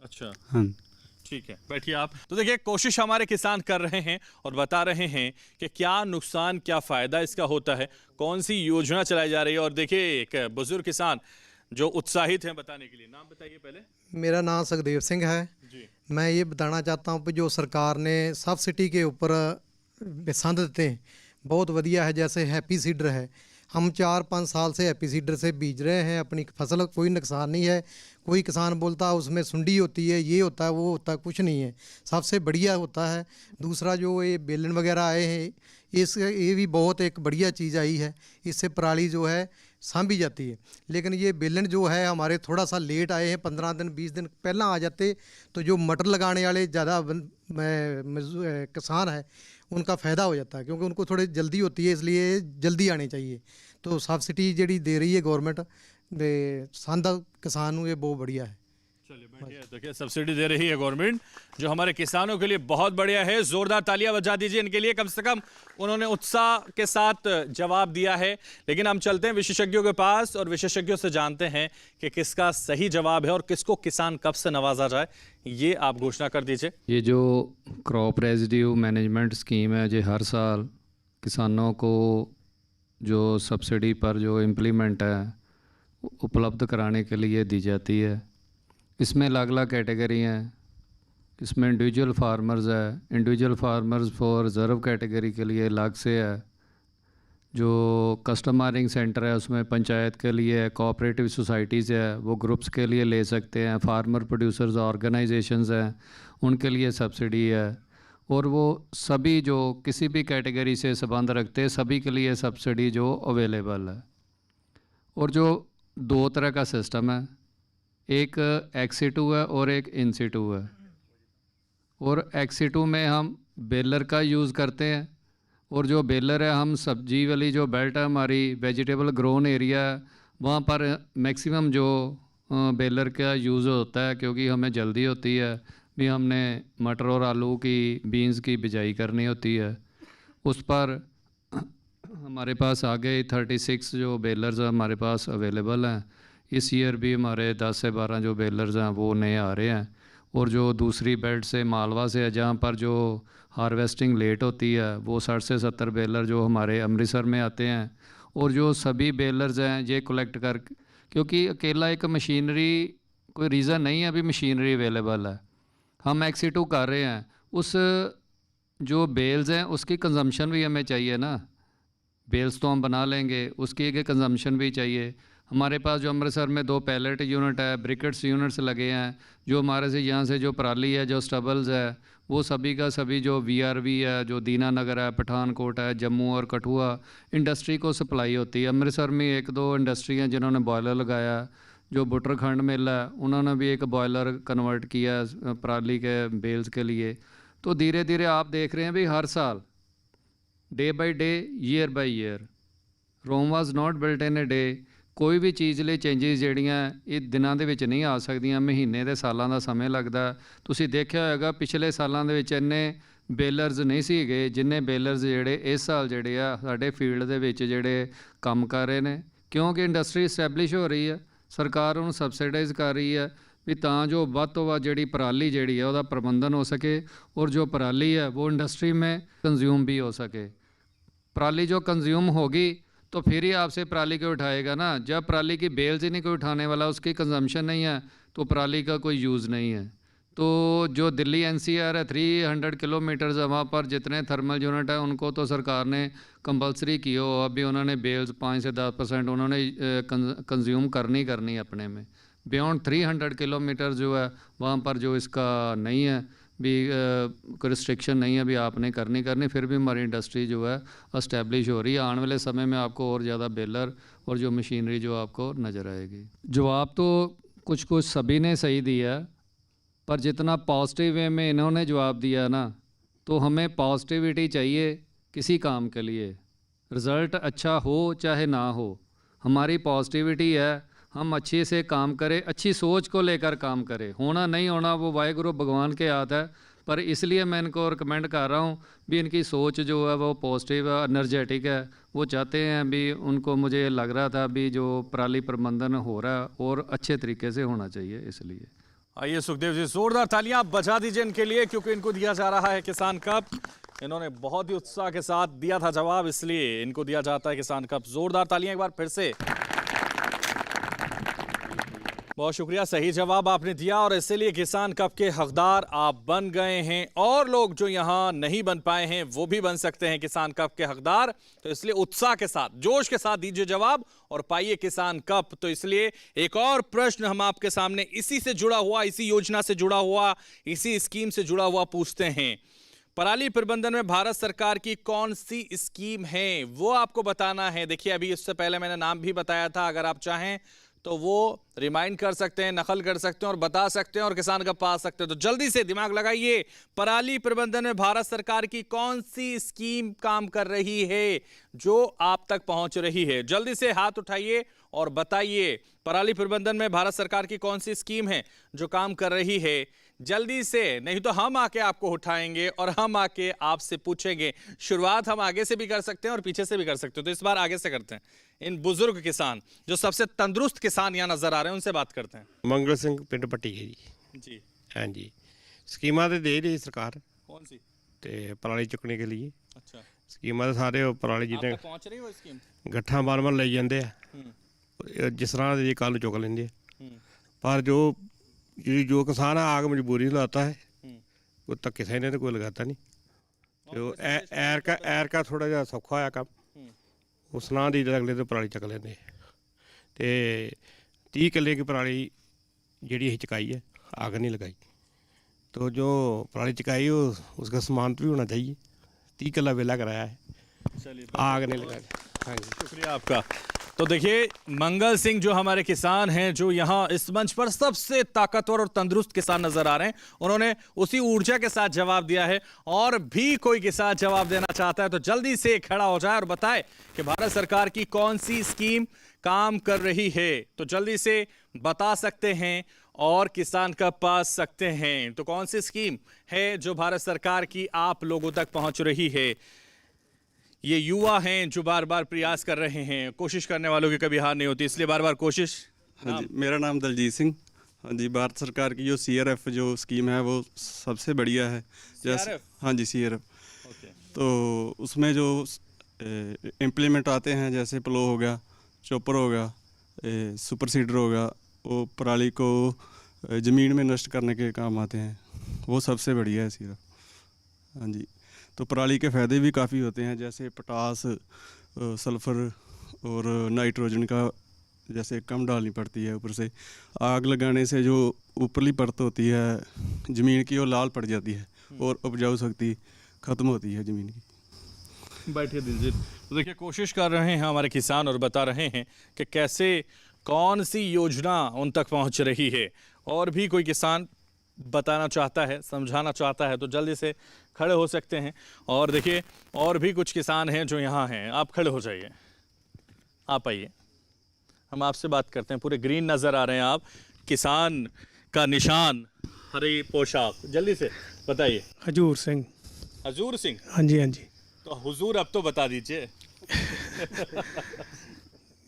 अच्छा, हाँ, ठीक है, बैठिए आप। तो देखिए कोशिश हमारे किसान कर रहे हैं और बता रहे हैं कि क्या नुकसान क्या फ़ायदा इसका होता है, कौन सी योजना चलाई जा रही है। और देखिए एक बुजुर्ग किसान जो उत्साहित हैं बताने के लिए। नाम बताइए पहले। मेरा नाम सुखदेव सिंह है जी। मैं ये बताना चाहता हूँ कि जो सरकार ने सब्सिडी के ऊपर संद देते हैं बहुत बढ़िया है। जैसे हैप्पी सीडर है, हम 4-5 साल से हैप्पी सीडर से बीज रहे हैं अपनी फसल, कोई नुकसान नहीं है। कोई किसान बोलता है उसमें सुंडी होती है, ये होता है, वो होता है, कुछ नहीं है, सबसे बढ़िया होता है। दूसरा जो ये बेलन वगैरह आए हैं, ये भी बहुत एक बढ़िया चीज़ आई है। इससे पराली जो है सांभी जाती है। लेकिन ये बेलन जो है हमारे थोड़ा सा लेट आए हैं, 15 दिन 20 दिन पहला आ जाते तो जो मटर लगाने वाले ज़्यादा किसान है उनका फ़ायदा हो जाता है, क्योंकि उनको थोड़ी जल्दी होती है, इसलिए जल्दी आनी चाहिए। तो सब्सिडी जी दे रही है गवर्नमेंट दे संद किसान को, ये बहुत बढ़िया है। चलिए बैठिए। तो क्या सब्सिडी दे रही है गवर्नमेंट, जो हमारे किसानों के लिए बहुत बढ़िया है। जोरदार तालियां बजा दीजिए इनके लिए, कम से कम उन्होंने उत्साह के साथ जवाब दिया है। लेकिन हम चलते हैं विशेषज्ञों के पास और विशेषज्ञों से जानते हैं कि किसका सही जवाब है और किसको किसान कब से नवाजा जाए, ये आप घोषणा कर दीजिए। ये जो क्रॉप रेजिड्यू मैनेजमेंट स्कीम है, ये हर साल किसानों को जो सब्सिडी पर जो इम्प्लीमेंट है उपलब्ध कराने के लिए दी जाती है। इसमें अलग अलग कैटेगरी हैं। इसमें इंडिविजुअल फार्मर्स है, individual farmers for reserve category के लिए अलग से है। जो कस्टमरिंग सेंटर है उसमें पंचायत के लिए है, कोऑपरेटिव सोसाइटीज़ है वो ग्रुप्स के लिए ले सकते हैं, फार्मर प्रोड्यूसर्स ऑर्गेनाइजेशंस हैं उनके लिए सब्सिडी है, और वो सभी जो किसी भी कैटेगरी से संबंध रखते हैं सभी के लिए सब्सिडी जो अवेलेबल है। और जो दो तरह का सिस्टम है, एक एक्सी2 है और एक इंसी2 है। और एक्सी2 में हम बेलर का यूज़ करते हैं, और जो बेलर है हम सब्जी वाली जो बेल्ट है हमारी वेजिटेबल ग्रोन एरिया है वहाँ पर मैक्सिमम जो बेलर का यूज़ होता है, क्योंकि हमें जल्दी होती है भी हमने मटर और आलू की बीन्स की बिजाई करनी होती है। उस पर हमारे पास आगे 36 जो बेलर्स हमारे पास अवेलेबल हैं। इस ईयर भी हमारे 10 से 12 जो बेलर्स हैं वो नए आ रहे हैं। और जो दूसरी बेल्ट से मालवा से है जहाँ पर जो हार्वेस्टिंग लेट होती है वो 60 से 70 बेलर जो हमारे अमृतसर में आते हैं। और जो सभी बेलर्स हैं ये कलेक्ट कर, क्योंकि अकेला एक मशीनरी कोई रीज़न नहीं है, अभी मशीनरी अवेलेबल है। हम XC2 कर रहे हैं, उस जो बेल्स हैं उसकी कंजम्पशन भी हमें चाहिए ना। बेल्स तो हम बना लेंगे, उसकी एक कंजम्पशन भी चाहिए। हमारे पास जो अमृतसर में 2 पैलेट यूनिट है, ब्रिकेट्स यूनिट्स लगे हैं, जो हमारे से यहाँ से जो पराली है, जो स्टबल्स है, वो सभी का सभी जो VRV है, जो दीनानगर है, पठानकोट है, जम्मू और कठुआ इंडस्ट्री को सप्लाई होती है। अमृतसर में 1-2 इंडस्ट्री हैं जिन्होंने बॉयलर लगाया। जो बुटरखंड मिल है उन्होंने भी एक बॉयलर कन्वर्ट किया है पराली के बेल्स के लिए। तो धीरे धीरे आप देख रहे हैं भी हर साल day by day, year by year, Rome was not built in a day. कोई भी चीज़ ਲਈ ਚੇਂਜਸ ਜਿਹੜੀਆਂ ਇਹ ਦਿਨਾਂ ਦੇ ਵਿੱਚ ਨਹੀਂ ਆ ਸਕਦੀਆਂ, ਮਹੀਨੇ ਦੇ ਸਾਲਾਂ ਦਾ ਸਮੇਂ ਲੱਗਦਾ। ਤੁਸੀਂ ਦੇਖਿਆ ਹੋਵੇਗਾ ਪਿਛਲੇ ਸਾਲਾਂ ਦੇ ਵਿੱਚ ਇੰਨੇ ਬੇਲਰਸ ਨਹੀਂ ਸੀਗੇ ਜਿੰਨੇ ਬੇਲਰਸ ਜਿਹੜੇ ਇਸ ਸਾਲ ਜਿਹੜੇ ਆ ਸਾਡੇ ਫੀਲਡ ਦੇ ਵਿੱਚ ਜਿਹੜੇ ਕੰਮ ਕਰ ਰਹੇ ਨੇ, ਕਿਉਂਕਿ ਇੰਡਸਟਰੀ ਇਸਟੈਬਲਿਸ਼ ਹੋ ਰਹੀ ਹੈ, ਸਰਕਾਰ ਉਹਨੂੰ ਸਬਸਿਡਾਈਜ਼ ਕਰ ਰਹੀ ਹੈ ਵੀ ਤਾਂ ਜੋ ਵੱਧ ਤੋਂ ਵੱਧ ਜਿਹੜੀ ਪਰਾਲੀ ਜਿਹੜੀ ਹੈ ਉਹਦਾ ਪ੍ਰਬੰਧਨ ਹੋ ਸਕੇ और जो पराली है वो इंडस्ट्री में कंज्यूम भी हो सके। पराली जो कंज्यूम होगी तो फिर ही आपसे पराली को उठाएगा ना। जब पराली की बेल्स ही नहीं कोई उठाने वाला, उसकी कंजम्पशन नहीं है, तो पराली का कोई यूज़ नहीं है। तो जो दिल्ली NCR है 300 किलोमीटर्स है, वहाँ पर जितने थर्मल यूनिट है उनको तो सरकार ने कंपलसरी की हो, अभी उन्होंने बेल्स 5 से 10% उन्होंने कंज्यूम करनी है अपने में। बियॉन्ड 300 किलोमीटर जो है वहाँ पर जो इसका नहीं है भी, कोई रिस्ट्रिक्शन नहीं है भी आपने करनी, फिर भी हमारी इंडस्ट्री जो है इस्टेब्लिश हो रही है। आने वाले समय में आपको और ज़्यादा बेलर और जो मशीनरी जो आपको नज़र आएगी। जवाब तो कुछ सभी ने सही दिया, पर जितना पॉजिटिव वे में इन्होंने जवाब दिया ना, तो हमें पॉजिटिविटी चाहिए किसी काम के लिए। रिज़ल्ट अच्छा हो चाहे ना हो, हमारी पॉजिटिविटी है, हम अच्छे से काम करें, अच्छी सोच को लेकर काम करें। होना नहीं होना वो वाहिगुरु भगवान के हाथ है, पर इसलिए मैं इनको रिकमेंड कर रहा हूँ भी इनकी सोच जो है वो पॉजिटिव है, एनर्जेटिक है। वो चाहते हैं भी, उनको मुझे लग रहा था भी जो पराली प्रबंधन हो रहा है और अच्छे तरीके से होना चाहिए, इसलिए। आइए सुखदेव जी, जोरदार तालियां आप बजा दीजिए इनके लिए, क्योंकि इनको दिया जा रहा है किसान कप। इन्होंने बहुत ही उत्साह के साथ दिया था जवाब, इसलिए इनको दिया जाता है किसान कप। जोरदार तालियां एक बार फिर से। बहुत शुक्रिया, सही जवाब आपने दिया और इसीलिए किसान कप के हकदार आप बन गए हैं, और लोग जो यहाँ नहीं बन पाए हैं वो भी बन सकते हैं किसान कप के हकदार। तो इसलिए उत्साह के साथ, जोश के साथ दीजिए जवाब और पाइए किसान कप। तो इसलिए एक और प्रश्न हम आपके सामने इसी से जुड़ा हुआ, इसी योजना से जुड़ा हुआ, इसी स्कीम से जुड़ा हुआ पूछते हैं। पराली प्रबंधन में भारत सरकार की कौन सी स्कीम है वो आपको बताना है। देखिए, अभी इससे पहले मैंने नाम भी बताया था, अगर आप चाहें तो वो रिमाइंड कर सकते हैं, नकल कर सकते हैं और बता सकते हैं और किसान का पा सकते हैं। तो जल्दी से दिमाग लगाइए, पराली प्रबंधन में भारत सरकार की कौन सी स्कीम काम कर रही है जो आप तक पहुंच रही है। जल्दी से हाथ उठाइए और बताइए, पराली प्रबंधन में भारत सरकार की कौन सी स्कीम है जो काम कर रही है। जल्दी से, नहीं तो हम आके आपको उठाएंगे और हम आके आपसे पूछेंगे। शुरुआत हम आगे से भी कर सकते हैं और पीछे से भी कर सकते हैं, तो इस बार आगे से करते हैं। इन बुजुर्ग किसान, जो सबसे तंदुरुस्त किसान यहाँ नजर आ रहे हैं, उनसे बात करते हैं। मंगल सिंह पिंड पट्टी है जी। हाँ जी, स्कीमां तो दे रही सरकार, कौन सी? ते पराली चुकने के लिए। अच्छा, स्कीमां तो सारे पराली जिन्हें पहुंच रही हो स्कीम, गट्ठा बार ले जाते हैं, जिस तरह जी कल चुक लेंगे। पर जो किसान आग मजबूरी लाता है वो तक किसी ने तो कोई लगाता नहीं। तो एर का थोड़ा जहा सौखा है काम, उस नां की अगले तो पराली चक लेंगे। तो 30 किले की पराली जी चुकाई है, आग नहीं लगाई। तो जो पराली चुकाई हो उसका समान भी होना चाहिए। 30 किला वेला कराया है, आग नहीं लगाई। हाँ जी, शुक्रिया आपका। तो देखिए, मंगल सिंह जो हमारे किसान हैं, जो यहाँ इस मंच पर सबसे ताकतवर और तंदुरुस्त किसान नजर आ रहे हैं, उन्होंने उसी ऊर्जा के साथ जवाब दिया है। और भी कोई किसान जवाब देना चाहता है तो जल्दी से खड़ा हो जाए और बताए कि भारत सरकार की कौन सी स्कीम काम कर रही है। तो जल्दी से बता सकते हैं और किसान का पास सकते हैं। तो कौन सी स्कीम है जो भारत सरकार की आप लोगों तक पहुंच रही है। ये युवा हैं जो बार बार प्रयास कर रहे हैं, कोशिश करने वालों की कभी हार नहीं होती, इसलिए बार बार कोशिश। हाँ जी, मेरा नाम दलजीत सिंह, हाँ जी, भारत सरकार की जो CRF जो स्कीम है वो सबसे बढ़िया है। जैसे CRF? हाँ जी, CRF। तो उसमें जो इम्प्लीमेंट आते हैं, जैसे प्लो हो गया, चॉपर हो गया, सुपर सीडर हो गया, वो पराली को ज़मीन में नष्ट करने के काम आते हैं, वो सबसे बढ़िया है CRF। हाँ जी, तो पराली के फ़ायदे भी काफ़ी होते हैं, जैसे पोटास, सल्फ़र और नाइट्रोजन का जैसे कम डालनी पड़ती है। ऊपर से आग लगाने से जो ऊपरली परत होती है ज़मीन की, वो लाल पड़ जाती है और उपजाऊ शक्ति ख़त्म होती है ज़मीन की। बैठिए दिलजीत। तो देखिए, कोशिश कर रहे हैं हमारे किसान और बता रहे हैं कि कैसे कौन सी योजना उन तक पहुंच रही है। और भी कोई किसान बताना चाहता है, समझाना चाहता है तो जल्दी से खड़े हो सकते हैं। और देखिए, और भी कुछ किसान हैं जो यहाँ हैं। आप खड़े हो जाइए, आप आइए, हम आपसे बात करते हैं। पूरे ग्रीन नज़र आ रहे हैं आप, किसान का निशान, हरी पोशाक। जल्दी से बताइए। हजूर सिंह। हजूर सिंह? हाँ जी, हाँ जी। तो हुजूर अब तो बता दीजिए।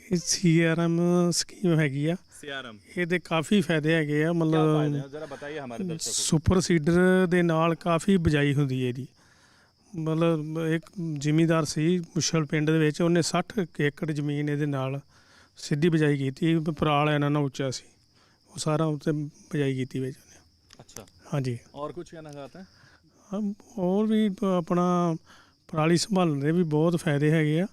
CRM ਸਕੀਮ ਹੈਗੀ ਆ। CRM ਇਹਦੇ ਕਾਫੀ ਫਾਇਦੇ ਹੈਗੇ ਆ। ਮਤਲਬ जरा बताइए हमारे दर्शकों को। ਸੁਪਰ ਸੀਡਰ ਦੇ ਨਾਲ ਕਾਫੀ ਬਿਜਾਈ ਹੁੰਦੀ ਹੈ ਇਹਦੀ। ਮਤਲਬ ਇੱਕ ਜ਼ਿਮੀਂਦਾਰ ਸੀ ਮੁਸ਼ਲ ਪਿੰਡ ਦੇ ਵਿੱਚ, ਉਹਨੇ 60 ਏਕੜ ਜ਼ਮੀਨ ਇਹਦੇ ਨਾਲ ਸਿੱਧੀ ਬਿਜਾਈ ਕੀਤੀ। ਪਰਾਲ ਇਹਨਾਂ ਨਾਲ ਉੱਚਾ ਸੀ, ਉਹ ਸਾਰਾ ਉੱਤੇ ਬਿਜਾਈ ਕੀਤੀ ਵਿੱਚ ਉਹਨੇ। अच्छा, हाँ जी। और कुछ कहना चाहते हैं? ਹੋਰ ਵੀ ਆਪਣਾ ਪਰਾਲੀ ਸੰਭਾਲਣ ਦੇ ਵੀ ਬਹੁਤ ਫਾਇਦੇ ਹੈਗੇ ਆ।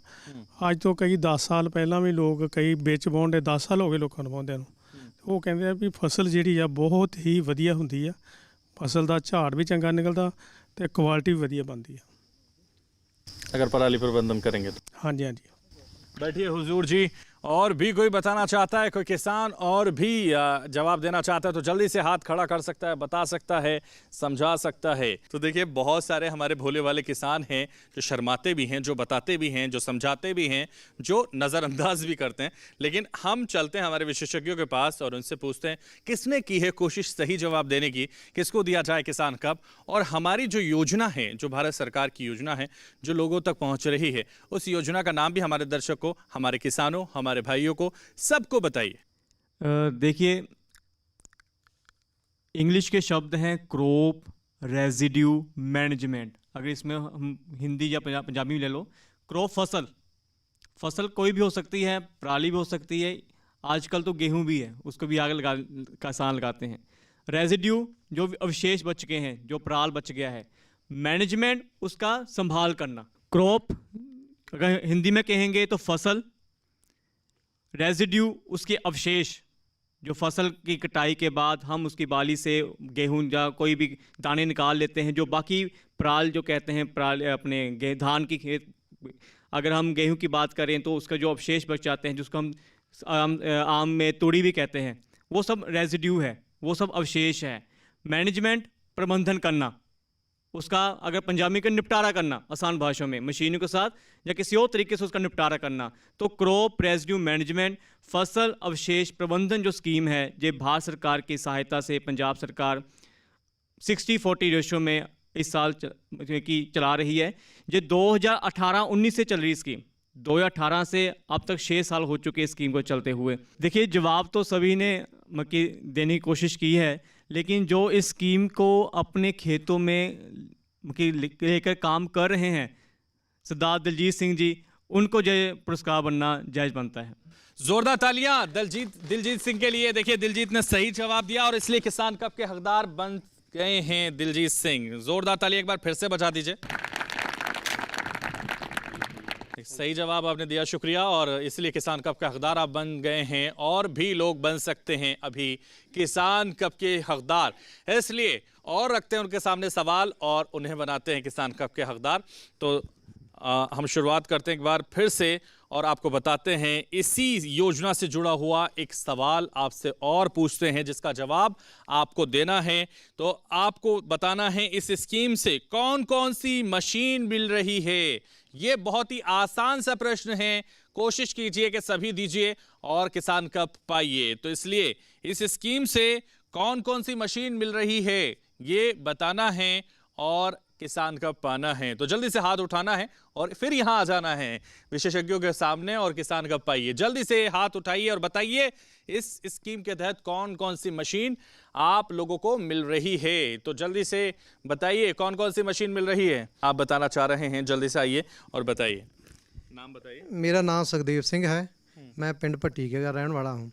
ਅੱਜ ਤੋਂ ਕਈ 10 ਸਾਲ ਪਹਿਲਾਂ ਵੀ ਲੋਕ ਕਈ ਵਿੱਚ ਵਾਹੁੰਦੇ, 10 ਸਾਲ ਹੋ ਗਏ ਲੋਕਾਂ ਨੂੰ ਵਾਹੁੰਦਿਆਂ ਨੂੰ। ਉਹ ਕਹਿੰਦੇ ਆ ਵੀ ਫਸਲ ਜਿਹੜੀ ਆ ਬਹੁਤ ਹੀ ਵਧੀਆ ਹੁੰਦੀ ਆ, ਫਸਲ ਦਾ ਝਾੜ ਵੀ ਚੰਗਾ ਨਿਕਲਦਾ ਤੇ ਕੁਆਲਿਟੀ ਵੀ ਵਧੀਆ ਬਣਦੀ ਆ अगर पराली प्रबंधन करेंगे तो। हाँ जी, हाँ जी। बैठिए हुजूर जी। और भी कोई बताना चाहता है, कोई किसान और भी जवाब देना चाहता है तो जल्दी से हाथ खड़ा कर सकता है, बता सकता है, समझा सकता है। तो देखिए, बहुत सारे हमारे भोले वाले किसान हैं जो शर्माते भी हैं, जो बताते भी हैं, जो समझाते भी हैं, जो नज़रअंदाज भी करते हैं। लेकिन हम चलते हैं हमारे विशेषज्ञों के पास और उनसे पूछते हैं किसने की है कोशिश सही जवाब देने की, किसको दिया जाए किसान कब। और हमारी जो योजना है, जो भारत सरकार की योजना है, जो लोगों तक पहुँच रही है, उस योजना का नाम भी हमारे दर्शकों, हमारे किसानों, हमारे भाइयों को, सबको बताइए। देखिए, इंग्लिश के शब्द हैं क्रॉप, रेजिड्यू, मैनेजमेंट। अगर इसमें हम हिंदी या पंजाबी में ले लो, क्रॉप फसल, फसल कोई भी हो सकती है, पराली भी हो सकती है, आजकल तो गेहूं भी है, उसको भी आगे किसान लगाते हैं। रेजिड्यू, जो अवशेष बच गए हैं, जो पराल बच गया है। मैनेजमेंट, उसका संभाल करना। क्रॉप अगर हिंदी में कहेंगे तो फसल, रेजिड्यू उसके अवशेष, जो फसल की कटाई के बाद हम उसकी बाली से गेहूं या कोई भी दाने निकाल लेते हैं, जो बाकी पराल जो कहते हैं, पराल अपने धान की खेत, अगर हम गेहूं की बात करें तो उसका जो अवशेष बच जाते हैं, जिसको हम आम में तूड़ी भी कहते हैं, वो सब रेजिड्यू है, वो सब अवशेष है। मैनेजमेंट, प्रबंधन करना, उसका अगर पंजाबी का निपटारा करना, आसान भाषा में मशीनों के साथ या किसी और तरीके से उसका निपटारा करना। तो क्रॉप रेजिड्यू मैनेजमेंट, फसल अवशेष प्रबंधन जो स्कीम है, ये भारत सरकार की सहायता से पंजाब सरकार 60-40 रेशो में इस साल की चला रही है। ये 2018-19 से चल रही स्कीम, 2018 से अब तक 6 साल हो चुके इस स्कीम को चलते हुए। देखिए, जवाब तो सभी ने देने की कोशिश की है, लेकिन जो इस स्कीम को अपने खेतों में लेकर काम कर रहे हैं, सरदार दिलजीत सिंह जी, उनको जय पुरस्कार बनना जायज़ बनता है। जोरदार तालियां दिलजीत सिंह के लिए। देखिए, दिलजीत ने सही जवाब दिया और इसलिए किसान कप के हकदार बन गए हैं दिलजीत सिंह। जोरदार तालियां एक बार फिर से बजा दीजिए। सही जवाब आपने दिया, शुक्रिया। और इसलिए किसान कप के हकदार आप बन गए हैं, और भी लोग बन सकते हैं अभी किसान कप के हकदार। इसलिए और रखते हैं उनके सामने सवाल और उन्हें बनाते हैं किसान कप के हकदार। तो हम शुरुआत करते हैं एक बार फिर से और आपको बताते हैं इसी योजना से जुड़ा हुआ एक सवाल आपसे और पूछते हैं, जिसका जवाब आपको देना है। तो आपको बताना है इस स्कीम से कौन कौन सी मशीन मिल रही है। ये बहुत ही आसान सा प्रश्न है, कोशिश कीजिए कि सभी दीजिए और किसान कप पाइए। तो इसलिए इस स्कीम से कौन कौन सी मशीन मिल रही है ये बताना है और किसान कब पाना है। तो जल्दी से हाथ उठाना है और फिर यहाँ आ जाना है विशेषज्ञों के सामने और किसान कब पाइए। जल्दी से हाथ उठाइए और बताइए इस स्कीम के तहत कौन कौन सी मशीन आप लोगों को मिल रही है। तो जल्दी से बताइए कौन कौन सी मशीन मिल रही है, आप बताना चाह रहे हैं, जल्दी से आइए और बताइए। नाम बताइए। मेरा नाम सुखदेव सिंह है, मैं पिंड भट्टीके का रहने वाला हूँ।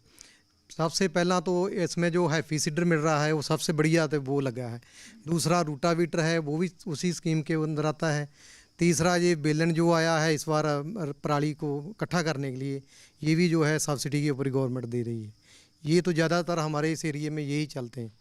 सबसे पहला तो इसमें जो हैप्पी सीडर मिल रहा है वो सबसे बढ़िया तो वो लगा है। दूसरा रूटावीटर है, वो भी उसी स्कीम के अंदर आता है। तीसरा ये बेलन जो आया है इस बार पराली को इकट्ठा करने के लिए, ये भी जो है सब्सिडी के ऊपर गवर्नमेंट दे रही है। ये तो ज़्यादातर हमारे इस एरिए में यही चलते हैं।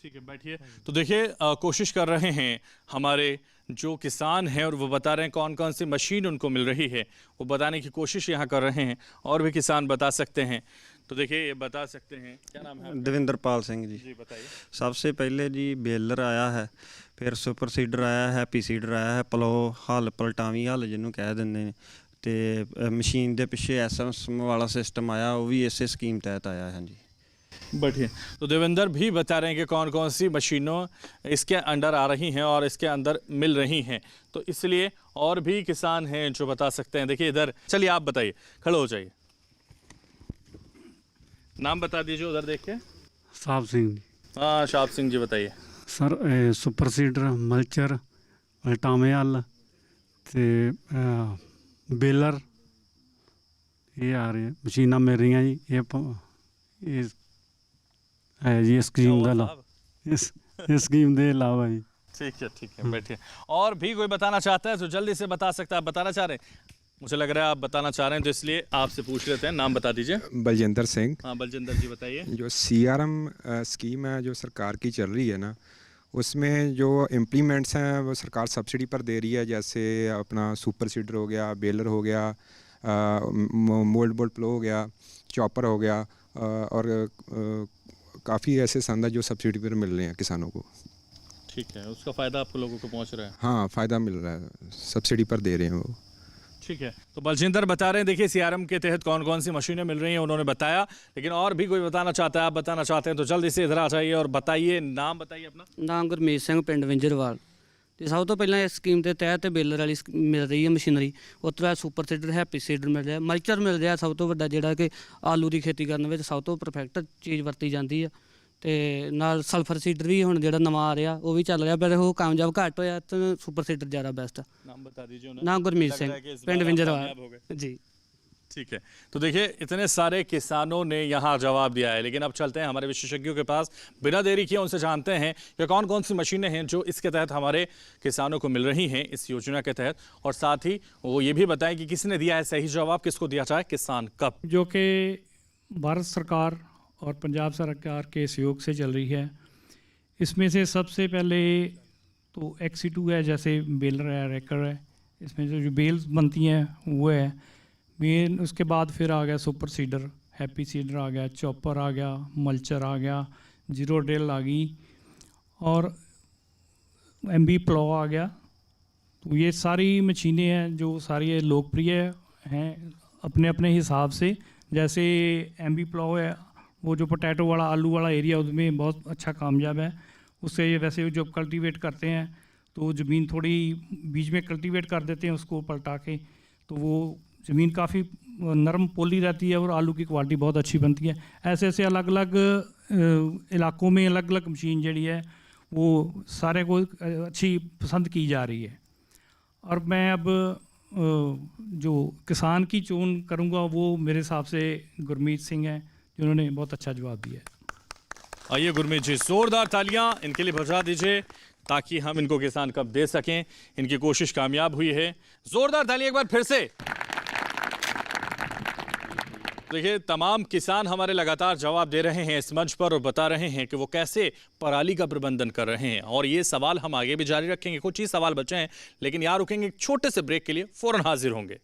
ठीक है, बैठिए। तो देखिए कोशिश कर रहे हैं हमारे जो किसान हैं और वो बता रहे हैं कौन कौन सी मशीन उनको मिल रही है, वो बताने की कोशिश यहाँ कर रहे हैं और भी किसान बता सकते हैं। तो देखिए ये बता सकते हैं, क्या नाम है? दविंदरपाल सिंह जी। जी बताइए। सबसे पहले जी बेलर आया है, फिर सुपर सीडर आया है, हैप्पी सीडर आया है, पलो हल पलटावी हल जिन्हों कह देंगे, तो मशीन के पिछे SMS वाला सिस्टम आया, वो भी इस स्कीम तहत आया है जी। बैठिए। तो देवेंद्र भी बता रहे हैं कि कौन कौन सी मशीनों इसके अंडर आ रही हैं और इसके अंदर मिल रही हैं, तो इसलिए और भी किसान हैं जो बता सकते हैं। देखिए इधर, चलिए आप बताइए, खड़े हो जाइए, नाम बता दीजिए उधर देख के। साहब सिंह। हाँ शाहब सिंह जी बताइए। सर सुपर सीडर, मल्चर, पलटावे हल ते बेलर ये आ रही है मशीनां मिल रही हैं जी। ये है जी स्कीम का लाभ, इस स्कीम दे लाभ है जी। ठीक है बैठिए। और भी कोई बताना चाहता है तो जल्दी से बता सकता है। आप बताना चाह रहे हैं? मुझे लग रहा है आप बताना चाह रहे हैं, तो इसलिए आपसे पूछ लेते हैं। नाम बता दीजिए। बलजिंदर सिंह। हाँ बलजिंदर जी बताइए। जो CRM स्कीम है जो सरकार की चल रही है ना, उसमें जो इम्प्लीमेंट्स हैं वो सरकार सब्सिडी पर दे रही है। जैसे अपना सुपर सीडर हो गया, बेलर हो गया, मोल्ड बोल्ड प्लो हो गया, चॉपर हो गया, और काफ़ी ऐसे संद जो सब्सिडी पर मिल रहे हैं किसानों को। ठीक है, उसका फ़ायदा आप लोगों को पहुंच रहा है? हाँ फ़ायदा मिल रहा है, सब्सिडी पर दे रहे हैं वो। ठीक है, तो बलजिंदर बता रहे हैं देखिए CRM के तहत कौन कौन सी मशीनें मिल रही हैं उन्होंने बताया। लेकिन और भी कोई बताना चाहता है, आप बताना चाहते हैं तो जल्दी से इधर आ जाइए और बताइए। नाम बताइए अपना। नाम गुरमीत सिंह, पिंड विंजरवाल। तो सब तो पहले इस स्कीम के तहत बेलर वाली मिल रही है मशीनरी, उस तो बाद सुपर सीडर, हैप्पी सीडर मिल रहा, मल्चर मिल रहा, सब तो वड्डा जिहड़ा कि आलू की खेती करने में सब तो परफेक्ट चीज़ वरती जाती है। तो नाल सल्फर सीडर भी हुण जिहड़ा नवां आ रहा वो भी चल रहा, पर वो कामयाब घट होया, तो सुपर सीडर ज़्यादा बेस्ट है। नाम बता दीजिए। नाम गुरमीत सिंह, पिंड विंजरवाल जी। ठीक है, तो देखिए इतने सारे किसानों ने यहाँ जवाब दिया है। लेकिन अब चलते हैं हमारे विशेषज्ञों के पास, बिना देरी किए उनसे जानते हैं कि कौन कौन सी मशीनें हैं जो इसके तहत हमारे किसानों को मिल रही हैं इस योजना के तहत, और साथ ही वो ये भी बताएं कि किसने दिया है सही जवाब, किसको दिया जाए, किसान कब। जो कि भारत सरकार और पंजाब सरकार के सहयोग से चल रही है। इसमें से सबसे पहले तो XC2 है, जैसे बेलर है, रेकर है, इसमें जो बेल्स बनती हैं वो है मेन। उसके बाद फिर आ गया सुपर सीडर, हैप्पी सीडर आ गया, चॉपर आ गया, मल्चर आ गया, जीरो ड्रिल आ गई और MB प्लो आ गया। तो ये सारी मशीनें हैं जो सारी लोकप्रिय हैं अपने अपने हिसाब से। जैसे MB प्लो है, वो जो पोटैटो वाला आलू वाला एरिया उसमें बहुत अच्छा कामयाब है। उससे वैसे जब कल्टीवेट करते हैं तो ज़मीन थोड़ी बीच में कल्टीवेट कर देते हैं उसको पलटा के, तो वो ज़मीन काफ़ी नरम पोली रहती है और आलू की क्वालिटी बहुत अच्छी बनती है। ऐसे ऐसे अलग अलग इलाकों में अलग अलग मशीन जी है वो सारे को अच्छी पसंद की जा रही है। और मैं अब जो किसान की चुन करूँगा वो मेरे हिसाब से गुरमीत सिंह हैं, जिन्होंने बहुत अच्छा जवाब दिया है। आइए गुरमीत जी, जोरदार तालियां इनके लिए बजा दीजिए ताकि हम इनको किसान कब दे सकें। इनकी कोशिश कामयाब हुई है, जोरदार तालियां एक बार फिर से। देखिए तमाम किसान हमारे लगातार जवाब दे रहे हैं इस मंच पर और बता रहे हैं कि वो कैसे पराली का प्रबंधन कर रहे हैं, और ये सवाल हम आगे भी जारी रखेंगे। कुछ ही सवाल बचे हैं लेकिन यहाँ रुकेंगे एक छोटे से ब्रेक के लिए, फौरन हाजिर होंगे।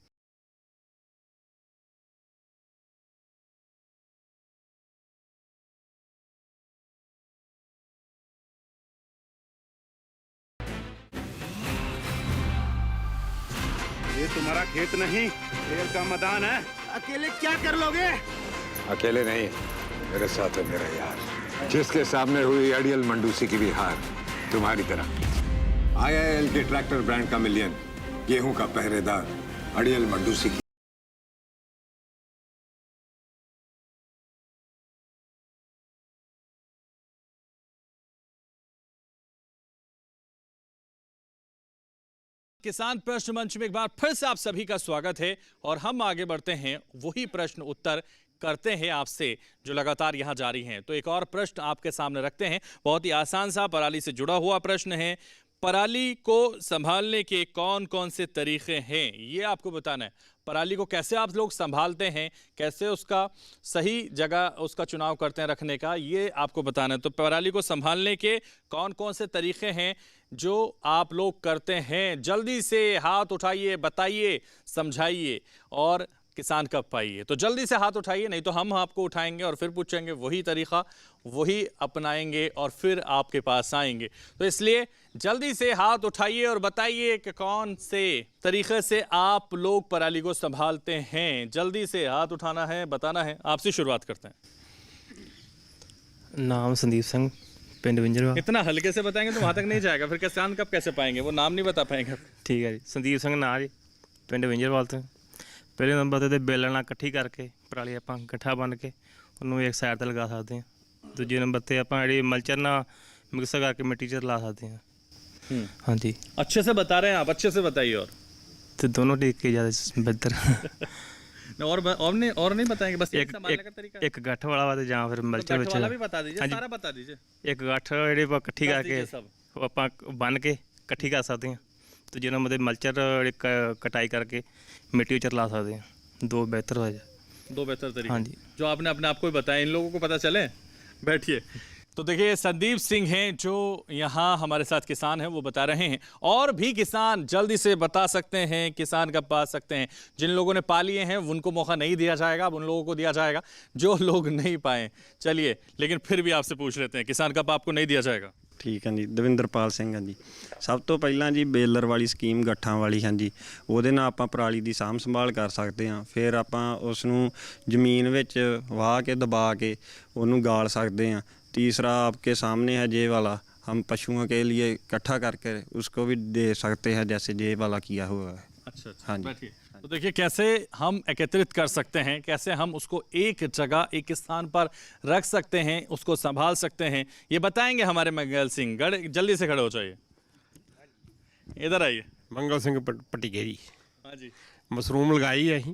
ये तुम्हारा खेत नहीं, खेल का मैदान है। अकेले क्या कर लोगे? अकेले नहीं, मेरे साथ है मेरा यार, जिसके सामने हुई अड़ियल मंडूसी की भी हार तुम्हारी तरह। IIL के ट्रैक्टर ब्रांड का मिलियन, गेहूं का पहरेदार अड़ियल मंडूसी की। किसान प्रश्न मंच में एक बार फिर से आप सभी का स्वागत है और हम आगे बढ़ते हैं, वही प्रश्न उत्तर करते हैं आपसे जो लगातार यहां जारी हैं। तो एक और प्रश्न आपके सामने रखते हैं, बहुत ही आसान सा पराली से जुड़ा हुआ प्रश्न है। पराली को संभालने के कौन कौन से तरीके हैं, ये आपको बताना है। पराली को कैसे आप लोग संभालते हैं, कैसे उसका सही जगह उसका चुनाव करते हैं रखने का, ये आपको बताना है। तो पराली को संभालने के कौन कौन से तरीके हैं जो आप लोग करते हैं, जल्दी से हाथ उठाइए, बताइए, समझाइए और किसान कब पाइए। तो जल्दी से हाथ उठाइए, नहीं तो हम आपको उठाएंगे और फिर पूछेंगे, वही तरीका वही अपनाएंगे और फिर आपके पास आएंगे। तो इसलिए जल्दी से हाथ उठाइए और बताइए कि कौन से तरीके से आप लोग पराली को संभालते हैं। जल्दी से हाथ उठाना है, बताना है। आपसे शुरुआत करते हैं। नाम संदीप सिंह, पिंड विंजरवाल। इतना हल्के से बताएंगे तो वहाँ तक नहीं जाएगा, फिर किसान कब कैसे पाएंगे, वो नाम नहीं बता पाएंगे। ठीक है जी, संदीप सिंह ना जी, पिंड विंजरवाल तो ਪਹਿਲੇ ਨੰਬਰ ਤੇ ਬੇਲਣ ਨਾਲ ਇਕੱਠੀ ਕਰਕੇ ਪਰਾਲੀ ਆਪਾਂ ਇਕੱਠਾ ਬੰਨ ਕੇ ਉਹਨੂੰ ਇੱਕ ਸਾਈਡ ਤੇ ਲਗਾ ਸਕਦੇ ਹਾਂ। ਦੂਜੇ ਨੰਬਰ ਤੇ ਆਪਾਂ ਜਿਹੜੀ ਮਲਚਰ ਨਾਲ ਮਿਕਸ ਕਰਕੇ ਮਿੱਟੀ 'ਚ ਲਾ ਸਕਦੇ ਹਾਂ। हाँ जी, अच्छे से बता रहे हैं आप, अच्छे से बताइए। और तो दोनों टीके ज़्यादा बेहतर। और नहीं बताएंगे, बस एक गठ वाला वा ਜਾਂ ਫਿਰ ਮਲਚਰ ਵਿੱਚ वाला भी बता दीजिए, सारा बता दीजिए। ਇੱਕ ਗੱਠ ਜਿਹੜੀ ਆਪਾਂ ਇਕੱਠੀ ਕਰਕੇ ਉਹ ਆਪਾਂ ਬੰਨ ਕੇ ਇਕੱਠੀ ਕਰ ਸਕਦੇ ਹਾਂ। ਦੂਜੇ ਨੰਬਰ ਤੇ ਮਲਚਰ ਜਿਹੜੀ ਕਟਾਈ ਕਰਕੇ मिट्टी उचर ला सकते हैं। दो बेहतर हो जाए, दो बेहतर तरीके। हाँ जी, जो आपने अपने आप को बताया, इन लोगों को पता चले। बैठिए। तो देखिए, संदीप सिंह हैं जो यहाँ हमारे साथ किसान हैं, वो बता रहे हैं। और भी किसान जल्दी से बता सकते हैं, किसान कब पा सकते हैं। जिन लोगों ने पा लिए हैं उनको मौका नहीं दिया जाएगा, अब उन लोगों को दिया जाएगा जो लोग नहीं पाए। चलिए, लेकिन फिर भी आपसे पूछ लेते हैं, किसान कब आपको नहीं दिया जाएगा। ਠੀਕ ਹੈ ਜੀ, ਦਵਿੰਦਰਪਾਲ ਸਿੰਘ ਹਾਂ ਜੀ। ਸਭ ਤੋਂ ਪਹਿਲਾਂ ਜੀ ਬੇਲਰ ਵਾਲੀ ਸਕੀਮ ਗੱਠਾਂ ਵਾਲੀ, ਹਾਂਜੀ, ਉਹਦੇ ਨਾਲ ਆਪਾਂ ਪਰਾਲੀ ਦੀ ਸਾਂਭ ਸੰਭਾਲ ਕਰ ਸਕਦੇ ਹਾਂ। ਫਿਰ ਆਪਾਂ ਉਸ ਨੂੰ ਜ਼ਮੀਨ ਵਿੱਚ ਵਾਹ ਕੇ ਦਬਾ ਕੇ ਉਹਨੂੰ ਗਾਲ ਸਕਦੇ हैं। तीसरा आपके सामने है जे वाला, हम पशुओं के लिए इकट्ठा करके उसको भी दे सकते हैं, जैसे जे वाला किया हुआ है। अच्छा, हाँ जी। बैठिए। तो देखिए कैसे हम एकत्रित कर सकते हैं, कैसे हम उसको एक जगह एक स्थान पर रख सकते हैं, उसको संभाल सकते हैं, ये बताएंगे हमारे मंगल सिंह। जल्दी से खड़े हो जाइए, इधर आइए। मंगल सिंह पटिके जी। हाँ जी। मशरूम लगाई है अहीं,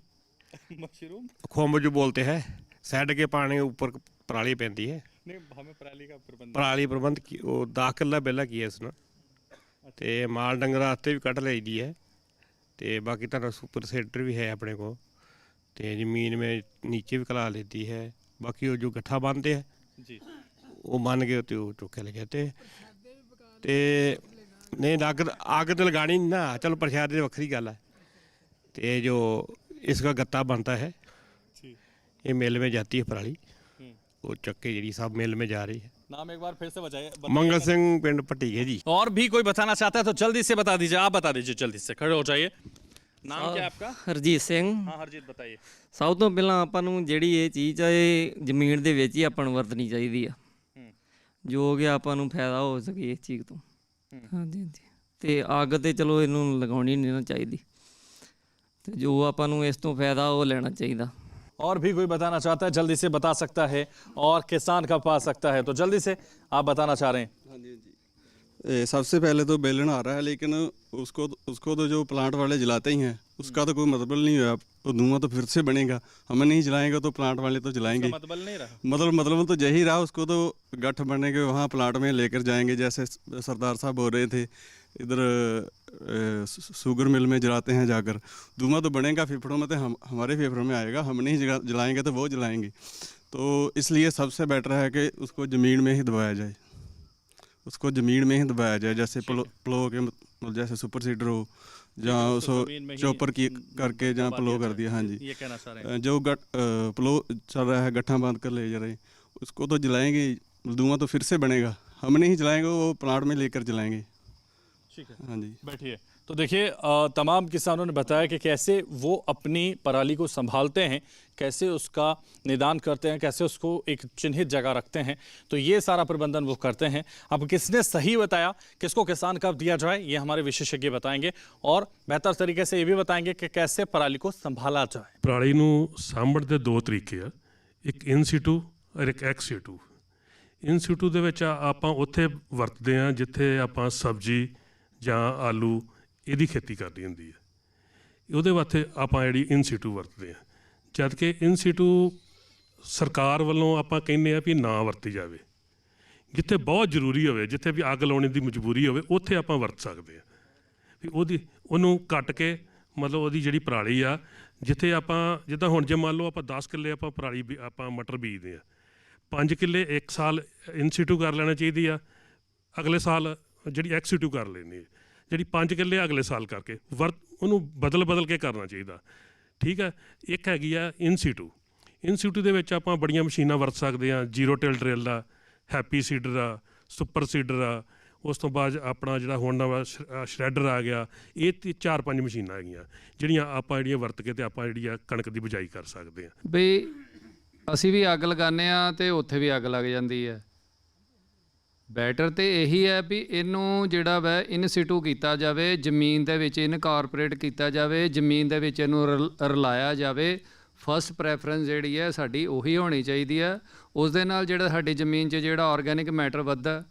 मशरूम खुम्ब जो बोलते हैं, सैड के पानी ऊपर पराली पैंदी है। नहीं, हमें पराली प्रबंध की 10 किला पहला किया इसने, ते माल डंगर वास्ते भी कट ली दी है, ते बाकी तरह सुपर सीडर भी है अपने को, ते जमीन में नीचे भी कला लेती है। बाकी वो जो गट्ठा बांधते हैं जी, वो बांध के तो चौके लगे ते नहीं आग तो लगानी ना, चलो प्रसाद की वक्री गल है। तो जो इसका गत्ता बनता है, ये मिल में जाती है पराली, वो चक्के जी सब मिल में जा रही है। नाम एक बार फिर से बताइए। मंगल सिंह पिंड पट्टीके जी। और भी कोई बताना चाहता है तो जल्दी से बता दीजिए, आप बता दीजिए, जल्दी से खड़े हो जाइए। नाम क्या है आपका? ਹਰਜੀਤ ਸਿੰਘ। हाँ हरजीत, बताइए। ਸਭ ਤੋਂ ਪਹਿਲਾਂ ਆਪਾਂ ਨੂੰ ਜਿਹੜੀ ਇਹ ਚੀਜ਼ ਆ, ਇਹ ਜ਼ਮੀਨ ਦੇ ਵਿੱਚ ਹੀ ਆਪਾਂ ਨੂੰ ਵਰਤਣੀ ਚਾਹੀਦੀ ਆ, ਜੋ ਕਿ ਆਪਾਂ ਨੂੰ ਫਾਇਦਾ ਹੋ ਸਕੇ ਇਸ ਚੀਜ਼ ਤੋਂ। ਹਾਂਜੀ ਹਾਂਜੀ। ਤੇ ਅੱਗ ਤੇ ਚਲੋ ਇਹਨੂੰ ਲਗਾਉਣੀ ਨਹੀਂ ਨਾ ਚਾਹੀਦੀ, ਤੇ ਜੋ ਆਪਾਂ ਨੂੰ ਇਸ ਤੋਂ ਫਾਇਦਾ ਉਹ ਲੈਣਾ ਚਾਹੀਦਾ। और भी कोई बताना चाहता है जल्दी से बता सकता है, और किसान का पा सकता है, तो जल्दी से आप बताना चाह रहे हैं। हाँ जी जी। सबसे पहले तो बेलन आ रहा है, लेकिन उसको तो जो प्लांट वाले जलाते ही हैं, उसका तो कोई मतलब नहीं है। तो धुआं तो फिर से बनेगा, हम नहीं जलाएंगे तो प्लांट वाले तो जलाएंगे। मतलब नहीं रहा, मतलब तो यही रहा, उसको तो गठ बनने के वहाँ प्लांट में लेकर जाएंगे, जैसे सरदार साहब बोल रहे थे, इधर शुगर मिल में जलाते हैं जाकर। धुआं तो बनेगा फेफड़ों में, तो हमारे फेफड़ों में आएगा, हम नहीं जलाएंगे तो वो जलाएंगे। तो इसलिए सबसे बेटर है कि उसको ज़मीन में ही दबाया जाए, उसको ज़मीन में ही दबाया जाए, जैसे प्लो के जैसे सुपर सीडर हो, जहाँ उसको चॉपर की करके जहाँ प्लो कर दिया। हाँ जी, ये कहना चाह रहे हैं। जो प्लो चल रहा है, गट्ठा बांध कर ले जा रहे हैं, उसको तो जलाएंगे, धुआं तो फिर से बनेगा, हम नहीं जलाएंगे, वो प्लांट में लेकर जलाएंगे। ठीक है, हाँ जी। बैठिए। तो देखिए तमाम किसानों ने बताया कि कैसे वो अपनी पराली को संभालते हैं, कैसे उसका निदान करते हैं, कैसे उसको एक चिन्हित जगह रखते हैं। तो ये सारा प्रबंधन वो करते हैं। अब किसने सही बताया, किसको किसान कब दिया जाए, ये हमारे विशेषज्ञ बताएंगे और बेहतर तरीके से ये भी बताएंगे कि कैसे पराली को संभाला जाए। पराली ਨੂੰ ਸਾਂਭਣ ਦੇ ਦੋ ਤਰੀਕੇ ਆ, ਇੱਕ ਇਨ ਸਿਟੂ ਔਰ ਇੱਕ ਐਕਸ ਸਿਟੂ। ਇਨ ਸਿਟੂ ਦੇ ਵਿੱਚ ਆਪਾਂ ਉੱਥੇ ਵਰਤਦੇ ਆ ਜਿੱਥੇ ਆਪਾਂ ਸਬਜ਼ੀ ਜਾਂ ਆਲੂ ਇਹਦੀ ਖੇਤੀ ਕਰਨੀ ਹੁੰਦੀ ਹੈ, ਉਹਦੇ ਵਾਸਤੇ ਆਪਾਂ ਜਿਹੜੀ ਇਨ ਸਿਟੂ ਵਰਤਦੇ ਆ। ਜਦ ਕਿ ਇਨ ਸਿਟੂ ਸਰਕਾਰ ਵੱਲੋਂ ਆਪਾਂ ਕਹਿੰਦੇ ਆ ਵੀ ਨਾ ਵਰਤੀ ਜਾਵੇ। ਜਿੱਥੇ ਬਹੁਤ ਜ਼ਰੂਰੀ ਹੋਵੇ, ਜਿੱਥੇ ਵੀ ਅੱਗ ਲਾਉਣ ਦੀ ਮਜਬੂਰੀ ਹੋਵੇ, ਉੱਥੇ ਆਪਾਂ ਵਰਤ ਸਕਦੇ ਆ ਵੀ ਉਹਨੂੰ ਕੱਟ ਕੇ ਮਤਲਬ ਉਹਦੀ ਜਿਹੜੀ ਪਰਾਲੀ ਆ, ਜਿੱਥੇ ਆਪਾਂ ਜਿੱਦਾਂ ਹੁਣ ਜੇ ਮੰਨ ਲਓ ਆਪਾਂ 10 ਕਿੱਲੇ ਆਪਾਂ ਪਰਾਲੀ ਆਪਾਂ ਮਟਰ ਬੀਜਦੇ ਆ, 5 ਕਿੱਲੇ ਇੱਕ ਸਾਲ ਇਨ ਸਿਟੂ ਕਰ ਲੈਣਾ ਚਾਹੀਦੀ ਆ, ਅਗਲੇ ਸਾਲ ਜਿਹੜੀ ਐਕਸ ਸਿਟੂ ਕਰ ਲੈਣੀ ਹੈ, ਜਿਹੜੀ 5 ਕਿੱਲੇ ਅਗਲੇ ਸਾਲ ਕਰਕੇ ਉਹਨੂੰ ਬਦਲ ਕੇ ਕਰਨਾ ਚਾਹੀਦਾ। ਠੀਕ ਹੈ। ਇੱਕ ਹੈਗੀ ਆ ਇਨ ਸਿਟੂ। ਇਨ ਸਿਟੂ ਦੇ ਵਿੱਚ ਆਪਾਂ ਬੜੀਆਂ ਮਸ਼ੀਨਾਂ ਵਰਤ ਸਕਦੇ ਹਾਂ, ਜ਼ੀਰੋ ਟਿਲ ਡਰਿਲ ਆ, ਹੈਪੀ ਸੀਡਰ ਆ, ਸੁਪਰ ਸੀਡਰ ਆ, ਉਸ ਤੋਂ ਬਾਅਦ ਆਪਣਾ ਜਿਹੜਾ ਹੁਣ ਨਵਾਂ ਸ਼ਰੈਡਰ ਆ ਗਿਆ। ਇਹ 4-5 ਮਸ਼ੀਨਾਂ ਹੈਗੀਆਂ ਜਿਹੜੀਆਂ ਆਪਾਂ ਵਰਤ ਕੇ ਤੇ ਆਪਾਂ ਜਿਹੜੀ ਆ ਕਣਕ ਦੀ ਬਿਜਾਈ ਕਰ ਸਕਦੇ ਹਾਂ। ਬਈ ਅਸੀਂ ਵੀ ਅੱਗ ਲਗਾਉਂਦੇ ਹਾਂ ਤੇ ਉੱਥੇ ਵੀ ਅੱਗ ਲੱਗ ਜਾਂਦੀ ਹੈ। ਬੈਟਰ ਤੇ ਇਹੀ ਹੈ ਵੀ ਇਹਨੂੰ ਜਿਹੜਾ ਵੈ ਇਨ ਸਿਟੂ ਕੀਤਾ ਜਾਵੇ, ਜ਼ਮੀਨ ਦੇ ਵਿੱਚ ਇਨਕਾਰਪੋਰੇਟ ਕੀਤਾ ਜਾਵੇ, ਜ਼ਮੀਨ ਦੇ ਵਿੱਚ ਇਹਨੂੰ ਰਲਾਇਆ ਜਾਵੇ। ਫਸਟ ਪ੍ਰੈਫਰੈਂਸ ਜਿਹੜੀ ਹੈ ਸਾਡੀ ਉਹੀ ਹੋਣੀ ਚਾਹੀਦੀ ਹੈ। ਉਸ ਦੇ ਨਾਲ ਜਿਹੜਾ ਸਾਡੀ ਜ਼ਮੀਨ 'ਚ ਜਿਹੜਾ ਆਰਗੈਨਿਕ ਮੈਟਰ ਵੱਧਦਾ,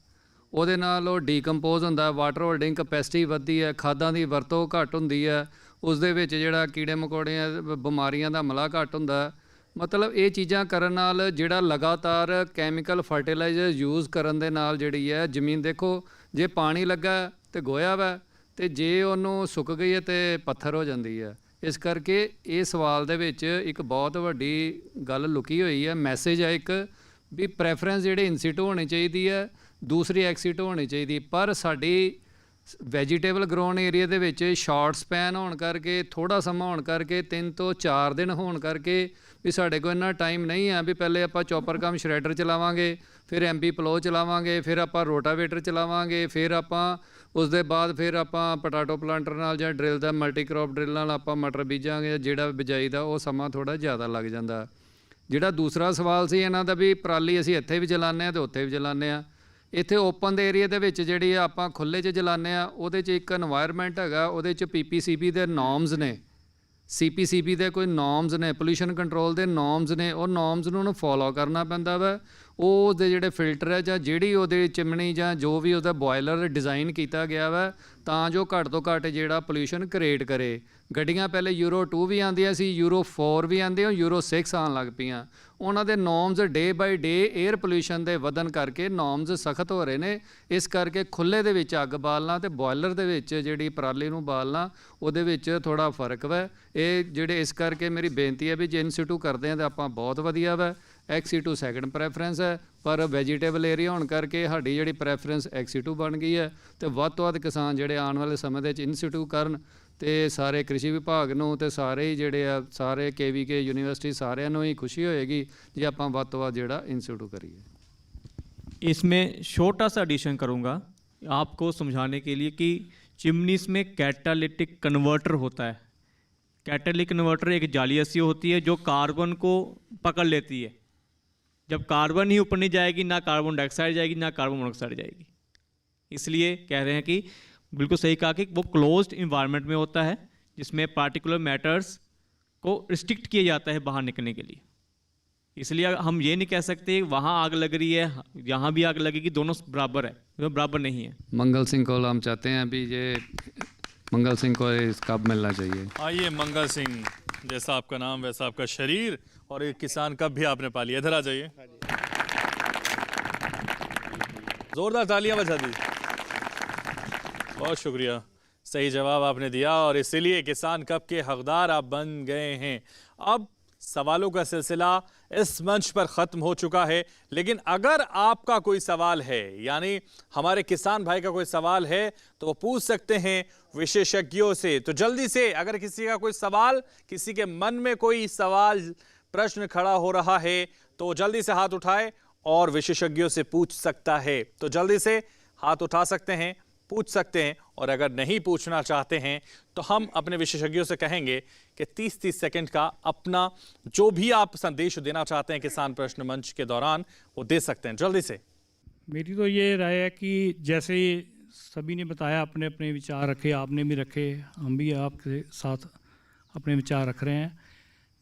ਉਹਦੇ ਨਾਲ ਉਹ ਡੀਕੰਪੋਜ਼ ਹੁੰਦਾ, ਵਾਟਰ ਹੋਲਡਿੰਗ ਕਪੈਸਿਟੀ ਵੱਧਦੀ ਹੈ, ਖਾਦਾਂ ਦੀ ਵਰਤੋਂ ਘੱਟ ਹੁੰਦੀ ਹੈ, ਉਸ ਦੇ ਵਿੱਚ ਜਿਹੜਾ ਕੀੜੇ ਮਕੌੜਿਆਂ ਬਿਮਾਰੀਆਂ ਦਾ ਹਮਲਾ ਘੱਟ ਹੁੰਦਾ। ਮਤਲਬ ਇਹ ਚੀਜ਼ਾਂ ਕਰਨ ਨਾਲ ਜਿਹੜਾ ਲਗਾਤਾਰ ਕੈਮੀਕਲ ਫਰਟੀਲਾਈਜ਼ਰ ਯੂਜ਼ ਕਰਨ ਦੇ ਨਾਲ ਜਿਹੜੀ ਹੈ ਜ਼ਮੀਨ, ਦੇਖੋ ਜੇ ਪਾਣੀ ਲੱਗਾ ਤੇ ਗੋਇਆ ਵਾ, ਤੇ ਜੇ ਉਹਨੂੰ ਸੁੱਕ ਗਈ ਹੈ ਤੇ ਪੱਥਰ ਹੋ ਜਾਂਦੀ ਹੈ। ਇਸ ਕਰਕੇ ਇਹ ਸਵਾਲ ਦੇ ਵਿੱਚ ਇੱਕ ਬਹੁਤ ਵੱਡੀ ਗੱਲ ਲੁਕੀ ਹੋਈ ਹੈ, ਮੈਸੇਜ ਹੈ ਇੱਕ ਵੀ ਪ੍ਰੈਫਰੈਂਸ ਜਿਹੜੇ ਇਨ ਸਿਟੂ ਹੋਣੀ ਚਾਹੀਦੀ ਹੈ, ਦੂਸਰੀ ਐਕਸ ਸਿਟੂ ਹੋਣੀ ਚਾਹੀਦੀ। ਪਰ ਸਾਡੀ ਵੈਜੀਟੇਬਲ ਗਰੋਨ ਏਰੀਆ ਦੇ ਵਿੱਚ ਸ਼ਾਰਟ ਸਪੈਨ ਹੋਣ ਕਰਕੇ, ਥੋੜ੍ਹਾ ਸਮਾਂ ਹੋਣ ਕਰਕੇ, 3 ਤੋਂ 4 ਦਿਨ ਹੋਣ ਕਰਕੇ ਵੀ ਸਾਡੇ ਕੋਲ ਇੰਨਾ ਟਾਈਮ ਨਹੀਂ ਹੈ ਵੀ ਪਹਿਲੇ ਆਪਾਂ ਚੌਪਰ ਕਮ ਸ਼ਰੈਡਰ ਚਲਾਵਾਂਗੇ, ਫਿਰ ਐਮਪੀ ਪਲੋ ਚਲਾਵਾਂਗੇ, ਫਿਰ ਆਪਾਂ ਰੋਟਾਵੇਟਰ ਚਲਾਵਾਂਗੇ, ਫਿਰ ਆਪਾਂ ਉਸ ਦੇ ਬਾਅਦ ਫਿਰ ਆਪਾਂ ਪੋਟੈਟੋ ਪਲਾਂਟਰ ਨਾਲ ਜਾਂ ਡਰਿਲ ਦਾ ਮਲਟੀ ਕ੍ਰੌਪ ਡਰਿਲ ਨਾਲ ਆਪਾਂ ਮਟਰ ਬੀਜਾਂਗੇ। ਜਿਹੜਾ ਬਿਜਾਈ ਦਾ ਉਹ ਸਮਾਂ ਥੋੜ੍ਹਾ ਜ਼ਿਆਦਾ ਲੱਗ ਜਾਂਦਾ। ਜਿਹੜਾ ਦੂਸਰਾ ਸਵਾਲ ਸੀ ਇਹਨਾਂ ਦਾ ਵੀ ਪਰਾਲੀ ਅਸੀਂ ਇੱਥੇ ਵੀ ਜਲਾਉਂਦੇ ਹਾਂ ਅਤੇ ਉੱਥੇ ਵੀ ਜਲਾਉਂਦੇ ਹਾਂ। ਇੱਥੇ ਓਪਨ ਦੇ ਏਰੀਆ ਦੇ ਵਿੱਚ ਜਿਹੜੀ ਆਪਾਂ ਖੁੱਲ੍ਹੇ 'ਚ ਜਲਾਉਂਦੇ ਹਾਂ, ਉਹਦੇ 'ਚ ਇੱਕ ਇਨਵਾਇਰਮੈਂਟ ਹੈਗਾ, ਉਹਦੇ 'ਚ PPCB ਦੇ ਨੋਰਮਸ ਨੇ, CPCB ਦੇ ਕੋਈ ਨੋਰਮਸ ਨੇ, ਪੋਲਿਊਸ਼ਨ ਕੰਟਰੋਲ ਦੇ ਨੋਰਮਸ ਨੇ। ਉਹ ਨੋਰਮਸ ਨੂੰ ਉਹਨੂੰ ਫੋਲੋ ਕਰਨਾ ਪੈਂਦਾ ਵਾ। ਉਹਦੇ ਜਿਹੜੇ ਫਿਲਟਰ ਹੈ ਜਾਂ ਜਿਹੜੀ ਉਹਦੇ ਚਿਮਣੀ ਜਾਂ ਜੋ ਵੀ ਉਹਦਾ ਬੋਇਲਰ ਡਿਜ਼ਾਈਨ ਕੀਤਾ ਗਿਆ ਵਾ ਤਾਂ ਜੋ ਘੱਟ ਤੋਂ ਘੱਟ ਜਿਹੜਾ ਪੋਲਿਊਸ਼ਨ ਕ੍ਰੀਏਟ ਕਰੇ। ਗੱਡੀਆਂ ਪਹਿਲੇ ਯੂਰੋ 2 ਵੀ ਆਉਂਦੀਆਂ ਸੀ, ਯੂਰੋ 4 ਵੀ ਆਉਂਦੇ, ਯੂਰੋ 6 ਆਉਣ ਲੱਗ ਪਈਆਂ। ਉਹਨਾਂ ਦੇ ਨੋਰਮਸ ਡੇ ਬਾਈ ਡੇ 에ਅਰ ਪੋਲਿਊਸ਼ਨ ਦੇ ਵਧਣ ਕਰਕੇ ਨੋਰਮਸ ਸਖਤ ਹੋ ਰਹੇ ਨੇ। ਇਸ ਕਰਕੇ ਖੁੱਲ੍ਹੇ ਦੇ ਵਿੱਚ ਅੱਗ ਬਾਲਣਾ ਅਤੇ ਬੋਇਲਰ ਦੇ ਵਿੱਚ ਜਿਹੜੀ ਪਰਾਲੀ ਨੂੰ ਬਾਲਣਾ, ਉਹਦੇ ਵਿੱਚ ਥੋੜ੍ਹਾ ਫਰਕ ਵਾ। ਇਹ ਜਿਹੜੇ ਇਸ ਕਰਕੇ ਮੇਰੀ ਬੇਨਤੀ ਹੈ ਵੀ ਜੇ ਇਨ ਸਿਟੂ ਕਰਦੇ ਹਾਂ ਤਾਂ ਆਪਾਂ ਬਹੁਤ ਵਧੀਆ ਵਾ। ਐਕਸ ਸਿਟੂ ਸੈਕਿੰਡ ਪ੍ਰੈਫਰੈਂਸ ਹੈ, ਪਰ ਵੈਜੀਟੇਬਲ ਏਰੀਆ ਹੋਣ ਕਰਕੇ ਸਾਡੀ ਜਿਹੜੀ ਪ੍ਰੈਫਰੈਂਸ ਐਕਸ ਸਿਟੂ ਬਣ ਗਈ ਹੈ। ਅਤੇ ਵੱਧ ਤੋਂ ਵੱਧ ਕਿਸਾਨ ਜਿਹੜੇ ਆਉਣ ਵਾਲੇ ਸਮੇਂ ਦੇ ਵਿੱਚ ਇਨ ਸਿਟੂ ਕਰਨ ਅਤੇ ਸਾਰੇ ਕ੍ਰਿਸ਼ੀ ਵਿਭਾਗ ਨੂੰ ਅਤੇ ਸਾਰੇ ਹੀ ਜਿਹੜੇ ਆ ਸਾਰੇ KVK ਯੂਨੀਵਰਸਿਟੀ ਸਾਰਿਆਂ ਨੂੰ ਹੀ ਖੁਸ਼ੀ ਹੋਏਗੀ ਜੇ ਆਪਾਂ ਵੱਧ ਤੋਂ ਵੱਧ ਜਿਹੜਾ ਇਨ ਸਿਟੂ ਕਰੀਏ। इसमें छोटा सा एडिशन करूँगा आपको समझाने के लिए कि चिमनीस में कैटालिटिक कन्वर्टर होता है। कैटालिटिक कन्वर्टर एक जाली ऐसी होती है जो कार्बन को पकड़ लेती है। जब कार्बन ही ऊपर नहीं जाएगी, ना कार्बन डाइऑक्साइड जाएगी, ना कार्बन मोनोऑक्साइड जाएगी। इसलिए कह रहे हैं कि बिल्कुल सही कहा कि वो क्लोज्ड इन्वायरमेंट में होता है जिसमें पार्टिकुलर मैटर्स को रिस्ट्रिक्ट किया जाता है बाहर निकलने के लिए। इसलिए हम ये नहीं कह सकते वहाँ आग लग रही है यहाँ भी आग लगेगी, दोनों बराबर है, दोनों बराबर नहीं है। मंगल सिंह को हम चाहते हैं अभी ये मंगल सिंह को इसका मिलना चाहिए। आइए मंगल सिंह, जैसा आपका नाम वैसा आपका शरीर और एक किसान कब भी आपने पाली। इधर आ जाइए, जोरदार तालियां बजा दी। बहुत शुक्रिया, सही जवाब आपने दिया और इसीलिए किसान कप के हकदार आप बन गए हैं। अब सवालों का सिलसिला इस मंच पर ख़त्म हो चुका है, लेकिन अगर आपका कोई सवाल है, यानी हमारे किसान भाई का कोई सवाल है, तो वो पूछ सकते हैं विशेषज्ञों से। तो जल्दी से अगर किसी का कोई सवाल, किसी के मन में कोई सवाल प्रश्न खड़ा हो रहा है तो जल्दी से हाथ उठाए और विशेषज्ञों से पूछ सकता है। तो जल्दी से हाथ उठा सकते हैं, पूछ सकते हैं, और अगर नहीं पूछना चाहते हैं तो हम अपने विशेषज्ञों से कहेंगे कि 30-30 सेकंड का अपना जो भी आप संदेश देना चाहते हैं किसान प्रश्न मंच के दौरान वो दे सकते हैं जल्दी से। मेरी तो ये राय है कि जैसे सभी ने बताया, अपने अपने विचार रखे, आपने भी रखे, हम भी आपके साथ अपने विचार रख रहे हैं।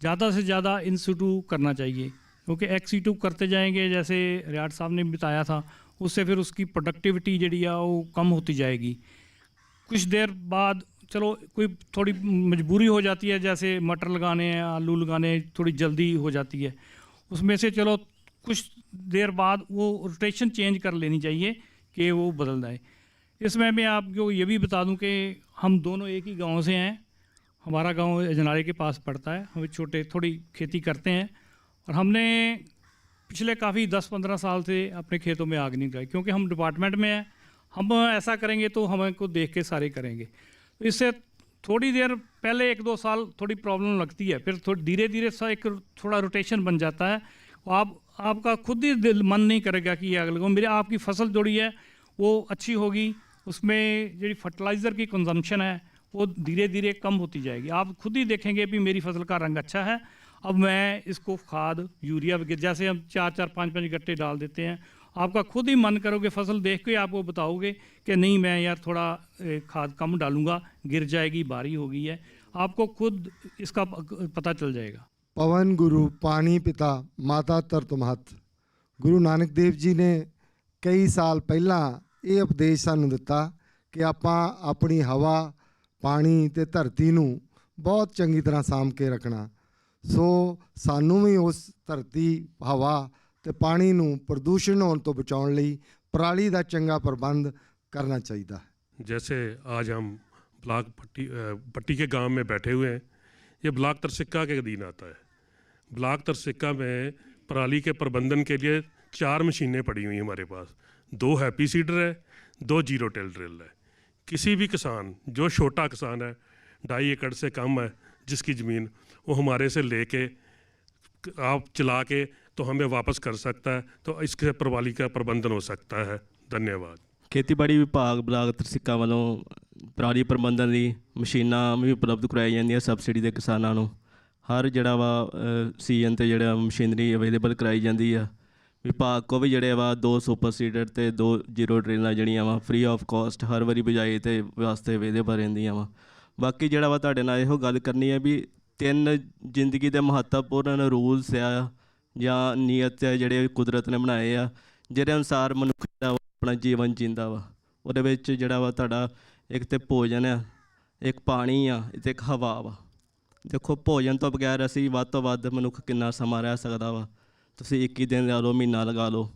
ज़्यादा से ज़्यादा इंस्टीट्यूट करना चाहिए, क्योंकि एक्सीट्यूट करते जाएंगे, जैसे रियाड साहब ने बताया था, उससे फिर उसकी प्रोडक्टिविटी जी है वो कम होती जाएगी। कुछ देर बाद चलो कोई थोड़ी मजबूरी हो जाती है, जैसे मटर लगाने हैं, आलू लगाने थोड़ी जल्दी हो जाती है, उसमें से चलो कुछ देर बाद वो रोटेशन चेंज कर लेनी चाहिए कि वो बदल जाए। इसमें मैं आपको ये भी बता दूं कि हम दोनों एक ही गांव से हैं। हमारा गांव अजनाले के पास पड़ता है, हम छोटे थोड़ी खेती करते हैं, और हमने पिछले काफ़ी 10-15 साल से अपने खेतों में आग नहीं लगाई, क्योंकि हम डिपार्टमेंट में हैं। हम ऐसा करेंगे तो हमको देख के सारे करेंगे, तो इससे थोड़ी देर पहले 1-2 साल थोड़ी प्रॉब्लम लगती है, फिर थोड़ी धीरे धीरे सा एक थोड़ा रोटेशन बन जाता है। आपका खुद ही दिल मन नहीं करेगा कि ये आग लगाओ, मेरी आपकी फसल जोड़ी है वो अच्छी होगी, उसमें जो फर्टिलाइज़र की कंजम्पशन है वो धीरे धीरे कम होती जाएगी। आप खुद ही देखेंगे भी मेरी फसल का रंग अच्छा है, अब मैं इसको खाद यूरिया वगैरह जैसे हम 4-4, 5-5 गट्टे डाल देते हैं, आपका खुद ही मन करोगे, फसल देख के आपको बताओगे कि नहीं मैं यार थोड़ा खाद कम डालूंगा, गिर जाएगी, भारी हो गई है, आपको खुद इसका पता चल जाएगा। पवन गुरु पानी पिता माता तरत महत। गुरु नानक देव जी ने कई साल पहला ये उपदेश सानू दिता कि आपां अपनी हवा, पानी ते धरती नू बहुत चंगी तरह साਂਭ के रखना। सो सानू भी उस धरती, हवा ते पानी नू प्रदूषण होने तो बचाउण लई पराली दा चंगा प्रबंध करना चाहिए। जैसे आज हम ब्लॉक पट्टी के गांव में बैठे हुए हैं, ये ब्लॉक तरसिक्का के अधीन आता है। ब्लॉक तरसिक्का में पराली के प्रबंधन के लिए 4 मशीनें पड़ी हुई हमारे पास, 2 हैप्पी सीडर है, 2 जीरो टिल ड्रिल है। किसी भी किसान, जो छोटा किसान है, 2.5 एकड़ से कम है जिसकी ज़मीन, वो हमारे से लेके आप चला के तो हमें वापस कर सकता है, तो इसके पराली का प्रबंधन हो सकता है। धन्यवाद। ਖੇਤੀਬਾੜੀ ਵਿਭਾਗ ਬਲਾਕ ਤਰਸਿੱਕਾ ਵੱਲੋਂ ਪਰਾਲੀ ਪ੍ਰਬੰਧਨ ਦੀ ਮਸ਼ੀਨਾਂ ਵੀ ਉਪਲਬਧ ਕਰਵਾਈ ਜਾਂਦੀਆਂ ਸਬਸਿਡੀ ਦੇ ਕਿਸਾਨਾਂ ਨੂੰ। ਹਰ ਜਿਹੜਾ ਵਾ ਸੀਜ਼ਨ 'ਤੇ ਜਿਹੜਾ ਮਸ਼ੀਨਰੀ ਅਵੇਲੇਬਲ ਕਰਾਈ ਜਾਂਦੀ ਆ। ਵਿਭਾਗ ਕੋ ਵੀ ਜਿਹੜੇ ਵਾ 2 ਸੁਪਰ ਸੀਡਰ ਅਤੇ 2 ਜ਼ੀਰੋ ਡਰਿਲਾਂ ਜਿਹੜੀਆਂ ਵਾ ਫ੍ਰੀ ਆਫ ਕਾਸਟ ਹਰ ਵਾਰੀ ਬਿਜਾਈ ਤੇ ਵਾਸਤੇ ਅਵੇਲੇਬਲ ਰਹਿੰਦੀਆਂ ਵਾ। ਬਾਕੀ ਜਿਹੜਾ ਵਾ ਤੁਹਾਡੇ ਨਾਲ ਇਹੋ ਗੱਲ ਕਰਨੀ ਹੈ ਵੀ 3 ਜ਼ਿੰਦਗੀ ਦੇ ਮਹੱਤਵਪੂਰਨ ਰੂਲਸ ਆ ਜਾਂ ਨੀਅਤ ਆ ਜਿਹੜੇ ਕੁਦਰਤ ਨੇ ਬਣਾਏ ਆ, ਜਿਹਦੇ ਅਨੁਸਾਰ ਮਨੁੱਖ ਜਿਹੜਾ अपना जीवन जींदा वा। ਉਹਦੇ ਵਿੱਚ ਜਿਹੜਾ ਵਾ ਤੁਹਾਡਾ ਇੱਕ ਤੇ ਭੋਜਨ ਆ, ਇੱਕ ਪਾਣੀ ਆ ਤੇ ਇੱਕ ਹਵਾ ਵਾ। ਦੇਖੋ ਭੋਜਨ ਤੋਂ ਬਗੈਰ ਅਸੀਂ ਵੱਧ ਤੋਂ ਵੱਧ ਮਨੁੱਖ ਕਿੰਨਾ ਸਮਾਂ ਰਹਿ ਸਕਦਾ ਵਾ, ਤੁਸੀਂ 21 ਦਿਨ ਲਾ ਲਓ, ਮਹੀਨਾ ਲਗਾ ਲਓ,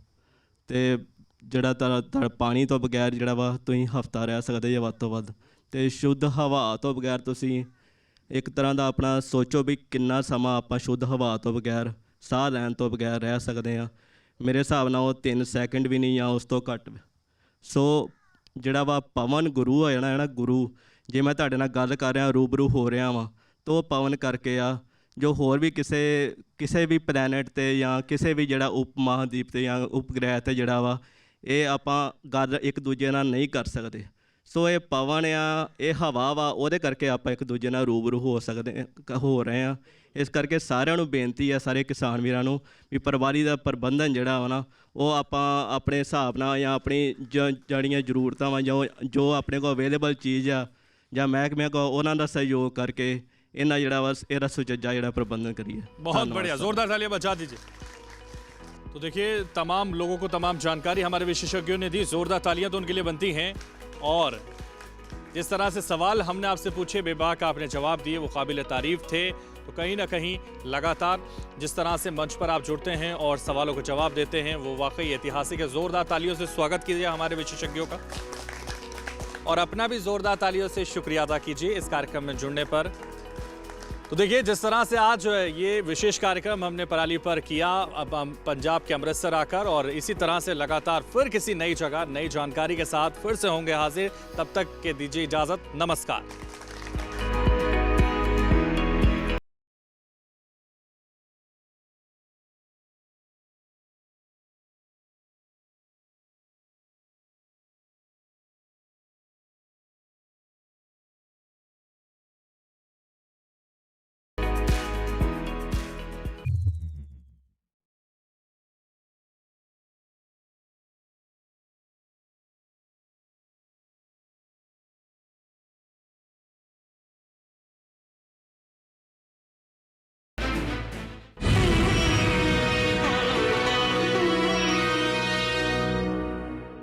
ਅਤੇ ਜਿਹੜਾ ਤੁਹਾਡਾ ਪਾਣੀ ਤੋਂ ਬਗੈਰ ਜਿਹੜਾ ਵਾ ਤੁਸੀਂ ਹਫ਼ਤਾ ਰਹਿ ਸਕਦੇ ਜੇ ਵੱਧ ਤੋਂ ਵੱਧ। ਅਤੇ ਸ਼ੁੱਧ ਹਵਾ ਤੋਂ ਬਗੈਰ ਤੁਸੀਂ ਇੱਕ ਤਰ੍ਹਾਂ ਦਾ ਆਪਣਾ ਸੋਚੋ ਵੀ ਕਿੰਨਾ ਸਮਾਂ ਆਪਾਂ ਸ਼ੁੱਧ ਹਵਾ ਤੋਂ ਬਗੈਰ, ਸਾਹ ਲੈਣ ਤੋਂ ਬਗੈਰ ਰਹਿ ਸਕਦੇ ਹਾਂ। ਮੇਰੇ ਹਿਸਾਬ ਨਾਲ ਉਹ 3 ਸੈਕਿੰਡ ਵੀ ਨਹੀਂ ਜਾਂ ਉਸ ਤੋਂ ਘੱਟ। ਸੋ ਜਿਹੜਾ ਵਾ ਪਵਨ ਗੁਰੂ ਆ ਜਾਣਾ ਹੈ ਨਾ, ਗੁਰੂ, ਜੇ ਮੈਂ ਤੁਹਾਡੇ ਨਾਲ ਗੱਲ ਕਰ ਰਿਹਾ, ਰੂਬਰੂ ਹੋ ਰਿਹਾ ਵਾਂ, ਤਾਂ ਉਹ ਪਵਨ ਕਰਕੇ ਆ, ਜੋ ਹੋਰ ਵੀ ਕਿਸੇ ਵੀ ਪਲੈਨਟ 'ਤੇ ਜਾਂ ਕਿਸੇ ਵੀ ਜਿਹੜਾ ਉਪ ਮਹਾਦੀਪ 'ਤੇ ਜਾਂ ਉਪਗ੍ਰਹਿ 'ਤੇ ਜਿਹੜਾ ਵਾ ਇਹ ਆਪਾਂ ਗੱਲ ਇੱਕ ਦੂਜੇ ਨਾਲ ਨਹੀਂ ਕਰ ਸਕਦੇ। ਸੋ ਇਹ ਪਵਨ ਆ, ਇਹ ਹਵਾ ਵਾ, ਉਹਦੇ ਕਰਕੇ ਆਪਾਂ ਇੱਕ ਦੂਜੇ ਨਾਲ ਰੂਬਰੂ ਹੋ ਰਹੇ ਹਾਂ। ਇਸ ਕਰਕੇ ਸਾਰਿਆਂ ਨੂੰ ਬੇਨਤੀ ਹੈ, ਸਾਰੇ ਕਿਸਾਨ ਵੀਰਾਂ ਨੂੰ, ਵੀ ਪਰਾਲੀ ਦਾ ਪ੍ਰਬੰਧਨ ਜਿਹੜਾ ਵਾ ਨਾ ਉਹ ਆਪਾਂ ਆਪਣੇ ਹਿਸਾਬ ਨਾਲ ਜਾਂ ਆਪਣੀ ਜਿਹੜੀਆਂ ਜ਼ਰੂਰਤਾਂ ਵਾ ਜੋ ਆਪਣੇ ਕੋਲ ਅਵੇਲੇਬਲ ਚੀਜ਼ ਆ ਜਾਂ ਮਹਿਕਮਿਆਂ ਕੋਲ ਉਹਨਾਂ ਦਾ ਸਹਿਯੋਗ ਕਰਕੇ ਇਹਨਾਂ ਜਿਹੜਾ ਵਾ ਇਹਦਾ ਸੁਚੱਜਾ ਜਿਹੜਾ ਪ੍ਰਬੰਧन करिए। बहुत बढ़िया, जोरदार तालियां बजा दीजिए। तो देखिए तमाम लोगों को तमाम जानकारी हमारे विशेषज्ञों ने दी, जोरदार तालियां तो उनके लिए बनती हैं। और जिस तरह से सवाल हमने आपसे पूछे, बेबाक आपने जवाब दिए, वो काबिल तारीफ थे। तो कहीं ना कहीं लगातार जिस तरह से मंच पर आप जुड़ते हैं और सवालों को जवाब देते हैं वो वाकई ऐतिहासिक है। ज़ोरदार तालियों से स्वागत कीजिए हमारे विशेषज्ञों का, और अपना भी ज़ोरदार तालियों से शुक्रिया अदा कीजिए इस कार्यक्रम में जुड़ने पर। तो देखिए जिस तरह से आज ये विशेष कार्यक्रम हमने पराली पर किया, अब हम पंजाब के अमृतसर आकर, और इसी तरह से लगातार फिर किसी नई जगह नई जानकारी के साथ फिर से होंगे हाजिर। तब तक के दीजिए इजाज़त, नमस्कार।